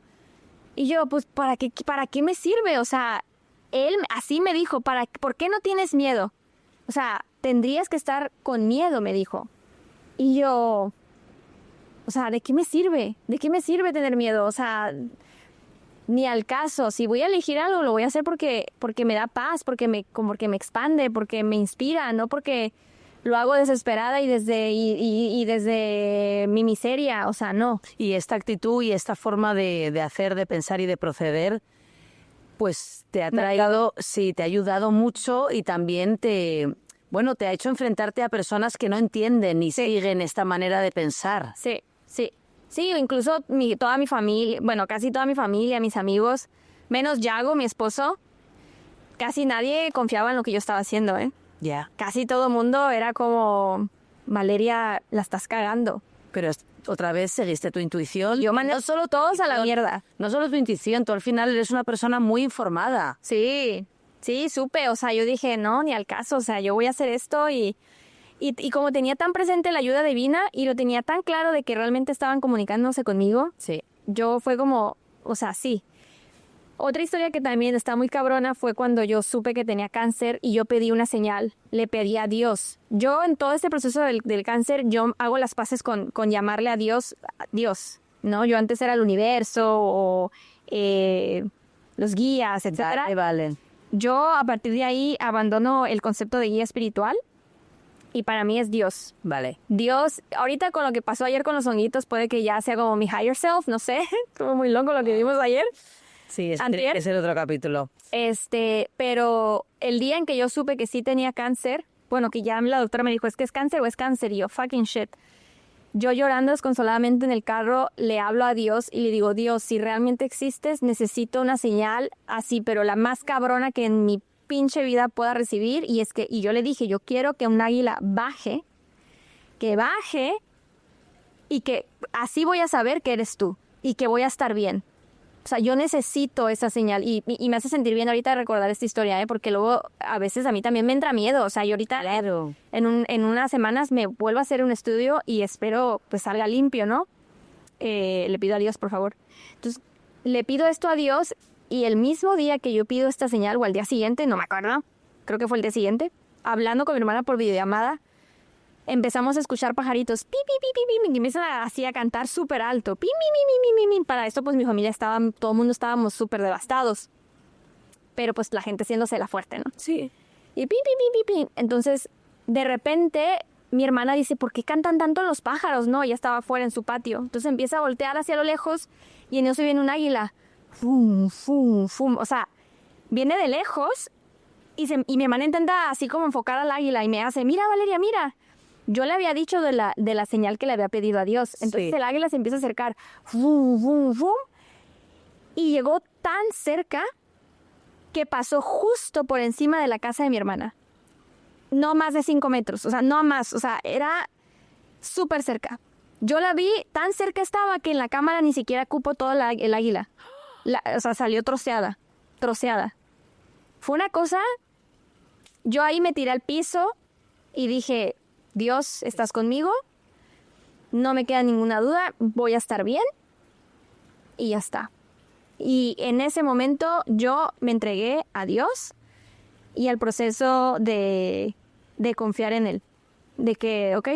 Y yo, pues, ¿para qué me sirve? O sea, él así me dijo, ¿por qué no tienes miedo? O sea, tendrías que estar con miedo, me dijo. Y yo, o sea, ¿de qué me sirve? ¿De qué me sirve tener miedo? O sea, ni al caso. Si voy a elegir algo, lo voy a hacer porque me da paz, porque me expande, porque me inspira, no porque lo hago desesperada y desde mi miseria. O sea, no. Y esta actitud y esta forma de hacer, de pensar y de proceder, pues te ha traído, sí, te ha ayudado mucho y también te ha hecho enfrentarte a personas que no entienden ni siguen esta manera de pensar. Sí. Sí, incluso toda mi familia, bueno, casi toda mi familia, mis amigos, menos Yago, mi esposo, casi nadie confiaba en lo que yo estaba haciendo, ¿eh? Ya. Casi todo el mundo era como, Valeria, la estás cagando. Pero otra vez seguiste tu intuición. Yo mandé solo todos a la mierda. No solo tu intuición, tú al final eres una persona muy informada. Sí, supe. O sea, yo dije, no, ni al caso. O sea, yo voy a hacer esto y como tenía tan presente la ayuda divina y lo tenía tan claro de que realmente estaban comunicándose conmigo, sí, yo fue como, o sea, sí. Otra historia que también está muy cabrona fue cuando yo supe que tenía cáncer y yo pedí una señal, le pedí a Dios. Yo en todo este proceso del cáncer, yo hago las paces con llamarle a Dios, ¿no? Yo antes era el universo o los guías, etcétera. Vale. Yo a partir de ahí abandono el concepto de guía espiritual y para mí es Dios. Vale. Dios, ahorita con lo que pasó ayer con los honguitos, puede que ya sea como mi higher self, no sé. Estuvo muy loco lo que vimos ayer. Sí, tiene que ser otro capítulo. Pero el día en que yo supe que sí tenía cáncer, bueno, que ya la doctora me dijo, ¿es que es cáncer o es cáncer? Y yo, fucking shit. Yo llorando desconsoladamente en el carro, le hablo a Dios y le digo, Dios, si realmente existes, necesito una señal así, pero la más cabrona que en mi pinche vida pueda recibir. Y yo le dije, yo quiero que un águila baje y que así voy a saber que eres tú y que voy a estar bien. O sea, yo necesito esa señal y me hace sentir bien ahorita recordar esta historia, ¿eh? Porque luego a veces a mí también me entra miedo. O sea, yo ahorita Claro. en unas semanas me vuelvo a hacer un estudio y espero pues salga limpio, ¿no? Le pido a Dios, por favor. Entonces, le pido esto a Dios y el mismo día que yo pido esta señal o al día siguiente, no me acuerdo, creo que fue el día siguiente, hablando con mi hermana por videollamada, empezamos a escuchar pajaritos, pi, pi, pi, pi, pi, y empiezan así a cantar súper alto, pi, mi, mi, mi, mi, mi. Para esto, pues mi familia estaba, todo el mundo estábamos súper devastados, pero pues la gente haciéndose la fuerte, ¿no? Sí. Y pi, pi, pi, pi, pi. Entonces, de repente, mi hermana dice, ¿por qué cantan tanto los pájaros? No, ella estaba afuera en su patio. Entonces empieza a voltear hacia lo lejos y en eso viene un águila. Fum, fum, fum. O sea, viene de lejos y mi hermana intenta así como enfocar al águila y me hace, mira, Valeria, mira. Yo le había dicho de la señal que le había pedido a Dios. Entonces Sí. el águila se empieza a acercar. Fum, fum, fum. Y llegó tan cerca que pasó justo por encima de la casa de mi hermana. No más de 5 metros, o sea, no más, o sea, era súper cerca. Yo la vi, tan cerca estaba que en la cámara ni siquiera cupo todo el águila. O sea, salió troceada. Fue una cosa, yo ahí me tiré al piso y dije, Dios, ¿estás conmigo? No me queda ninguna duda, voy a estar bien y ya está. Y en ese momento yo me entregué a Dios y al proceso de confiar en Él. De que, ok,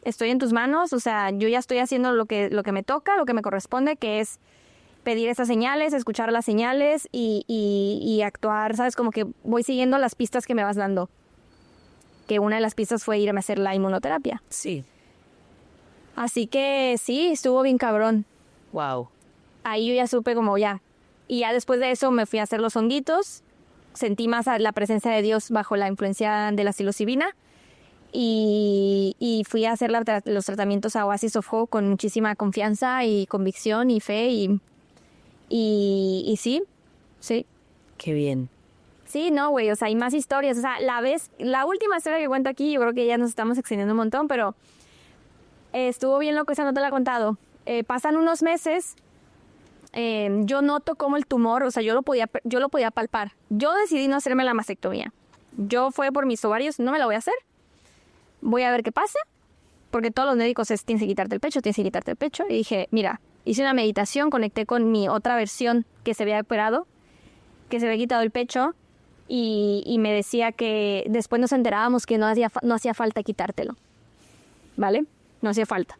estoy en tus manos, o sea, yo ya estoy haciendo lo que me toca, lo que me corresponde, que es pedir esas señales, escuchar las señales y actuar, ¿sabes? Como que voy siguiendo las pistas que me vas dando. Que una de las pistas fue irme a hacer la inmunoterapia. Sí. Así que sí, estuvo bien cabrón. Wow. Ahí yo ya supe como ya. Y ya después de eso me fui a hacer los honguitos. Sentí más la presencia de Dios bajo la influencia de la psilocibina. Y fui a hacer los tratamientos a Oasis of Hope con muchísima confianza y convicción y fe. Y sí. Qué bien. Sí, no, güey, o sea, hay más historias. O sea, la última historia que cuento aquí, yo creo que ya nos estamos extendiendo un montón, pero estuvo bien loco, esa no te la he contado. Pasan unos meses, yo noto como el tumor, o sea, yo lo podía palpar. Yo decidí no hacerme la mastectomía. Yo fue por mis ovarios, no me la voy a hacer. Voy a ver qué pasa, porque todos los médicos tienes que quitarte el pecho, tienes que quitarte el pecho. Y dije, mira, hice una meditación, conecté con mi otra versión que se había operado, que se había quitado el pecho. Y me decía que después nos enterábamos que no hacía falta quitártelo, ¿vale? No hacía falta.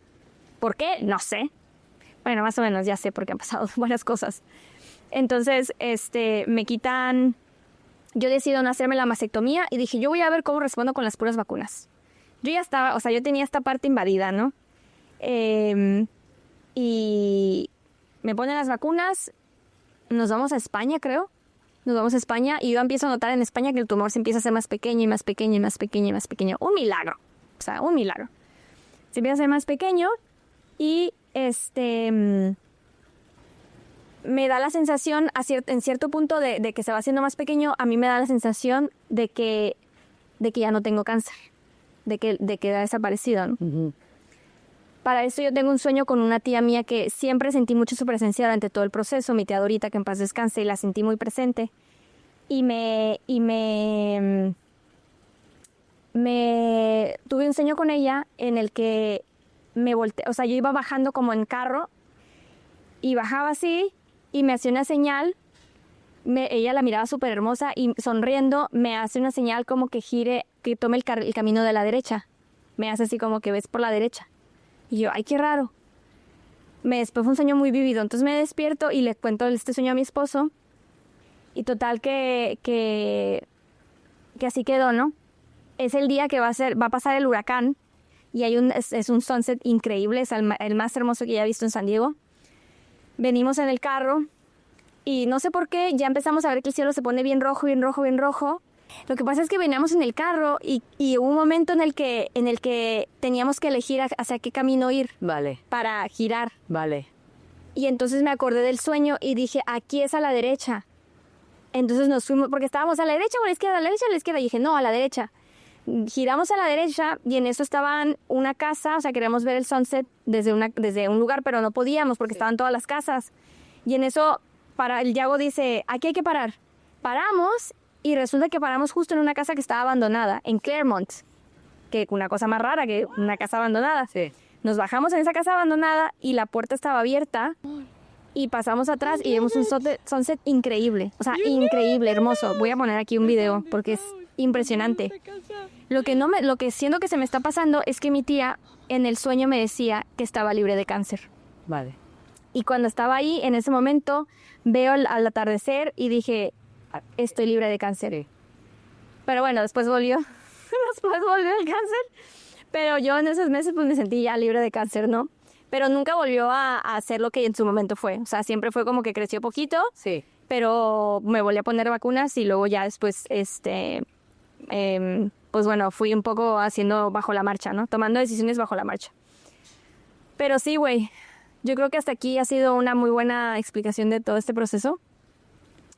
¿Por qué? No sé. Bueno, más o menos ya sé porque han pasado varias cosas. Entonces, me quitan... Yo decido no hacerme la mastectomía y dije, yo voy a ver cómo respondo con las puras vacunas. Yo ya estaba, o sea, yo tenía esta parte invadida, ¿no? Y me ponen las vacunas, nos vamos a España, creo. Nos vamos a España y yo empiezo a notar en España que el tumor se empieza a hacer más pequeño y más pequeño y más pequeño y más pequeño. Un milagro. O sea, un milagro. Se empieza a hacer más pequeño y me da la sensación en cierto punto de que se va haciendo más pequeño. A mí me da la sensación de que ya no tengo cáncer. De que ha desaparecido, ¿no? Uh-huh. Para eso yo tengo un sueño con una tía mía que siempre sentí mucho su presencia durante todo el proceso, mi tía Dorita, que en paz descanse, y la sentí muy presente. Y tuve un sueño con ella en el que me volteé, o sea, yo iba bajando como en carro y bajaba así y me hacía una señal. Ella la miraba súper hermosa y sonriendo me hace una señal como que gire, que tome el camino de la derecha. Me hace así como que ves por la derecha. Y yo, ay, qué raro. Después fue un sueño muy vívido. Entonces me despierto y le cuento este sueño a mi esposo. Y total que así quedó, ¿no? Es el día que va a pasar el huracán. Y es un sunset increíble. Es el más hermoso que ya he visto en San Diego. Venimos en el carro. Y no sé por qué, ya empezamos a ver que el cielo se pone bien rojo, bien rojo, bien rojo. Lo que pasa es que veníamos en el carro y hubo un momento en el que teníamos que elegir hacia qué camino ir. Vale. Para girar. Vale. Y entonces me acordé del sueño y dije, aquí es a la derecha. Entonces nos fuimos, porque estábamos a la derecha o a la izquierda, a la derecha o a la izquierda. Y dije, no, a la derecha. Giramos a la derecha y en eso estaban una casa, o sea, queríamos ver el sunset desde un lugar, pero no podíamos porque estaban todas las casas. Y en eso el Yago dice, aquí hay que parar. Paramos y resulta que paramos justo en una casa que estaba abandonada, en Claremont. Que una cosa más rara que una casa abandonada. Sí. Nos bajamos en esa casa abandonada y la puerta estaba abierta y pasamos atrás y vimos un sunset increíble. O sea, increíble, hermoso. Voy a poner aquí un video porque es impresionante. Lo que siento que se me está pasando es que mi tía en el sueño me decía que estaba libre de cáncer. Vale. Y cuando estaba ahí, en ese momento, veo al atardecer y dije, estoy libre de cáncer. Sí. Pero bueno, después volvió. Después volvió el cáncer. Pero yo en esos meses pues me sentí ya libre de cáncer, ¿no? Pero nunca volvió a hacer lo que en su momento fue. O sea, siempre fue como que creció poquito. Sí. Pero me volví a poner vacunas y luego ya después, pues bueno, fui un poco haciendo bajo la marcha, ¿no? Tomando decisiones bajo la marcha. Pero sí, güey, yo creo que hasta aquí ha sido una muy buena explicación de todo este proceso.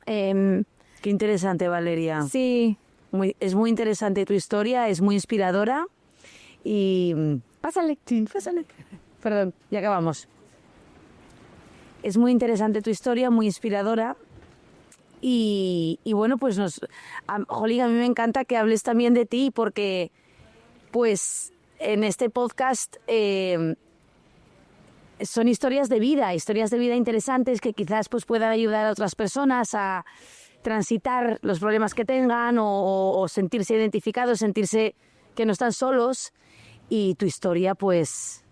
Qué interesante, Valeria. Sí. Es muy interesante tu historia, es muy inspiradora y... Pásale. Sí, pásale. Perdón, ya acabamos. Es muy interesante tu historia, muy inspiradora. Y bueno, pues Jolín, a mí me encanta que hables también de ti porque pues en este podcast son historias de vida interesantes que quizás pues puedan ayudar a otras personas a transitar los problemas que tengan o sentirse identificados, sentirse que no están solos. Y tu historia, pues...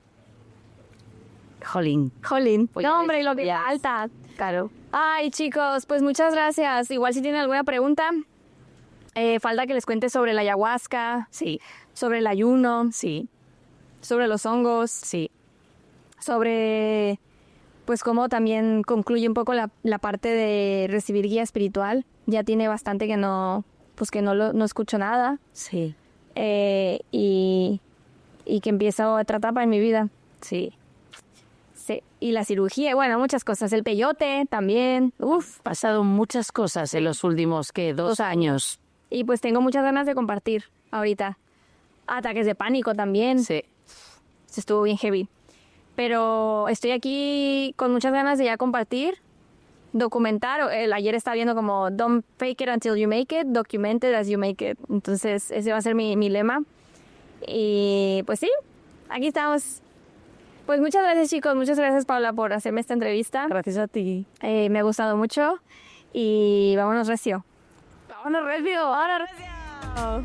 Jolín. Pues no, hombre, lo que falta. Claro. Ay, chicos, pues muchas gracias. Igual si tienen alguna pregunta, falta que les cuente sobre la ayahuasca. Sí. Sobre el ayuno. Sí. Sobre los hongos. Sí. Sobre... pues cómo también concluye un poco la parte de recibir guía espiritual. Ya tiene bastante que no escucho nada. Sí. Y que empieza otra etapa en mi vida. Sí. Sí. Y la cirugía, bueno, muchas cosas. El peyote también. Uf. Pasado muchas cosas en los últimos, ¿qué? 2 años. Y pues tengo muchas ganas de compartir ahorita. Ataques de pánico también. Sí. Se estuvo bien heavy. Pero estoy aquí con muchas ganas de ya compartir, documentar. Ayer estaba viendo como don't fake it until you make it, document it as you make it. Entonces ese va a ser mi lema. Y pues sí, aquí estamos. Pues muchas gracias, chicos. Muchas gracias, Paula, por hacerme esta entrevista. Gracias a ti. Me ha gustado mucho. Y vámonos recio. Vámonos recio. Chao.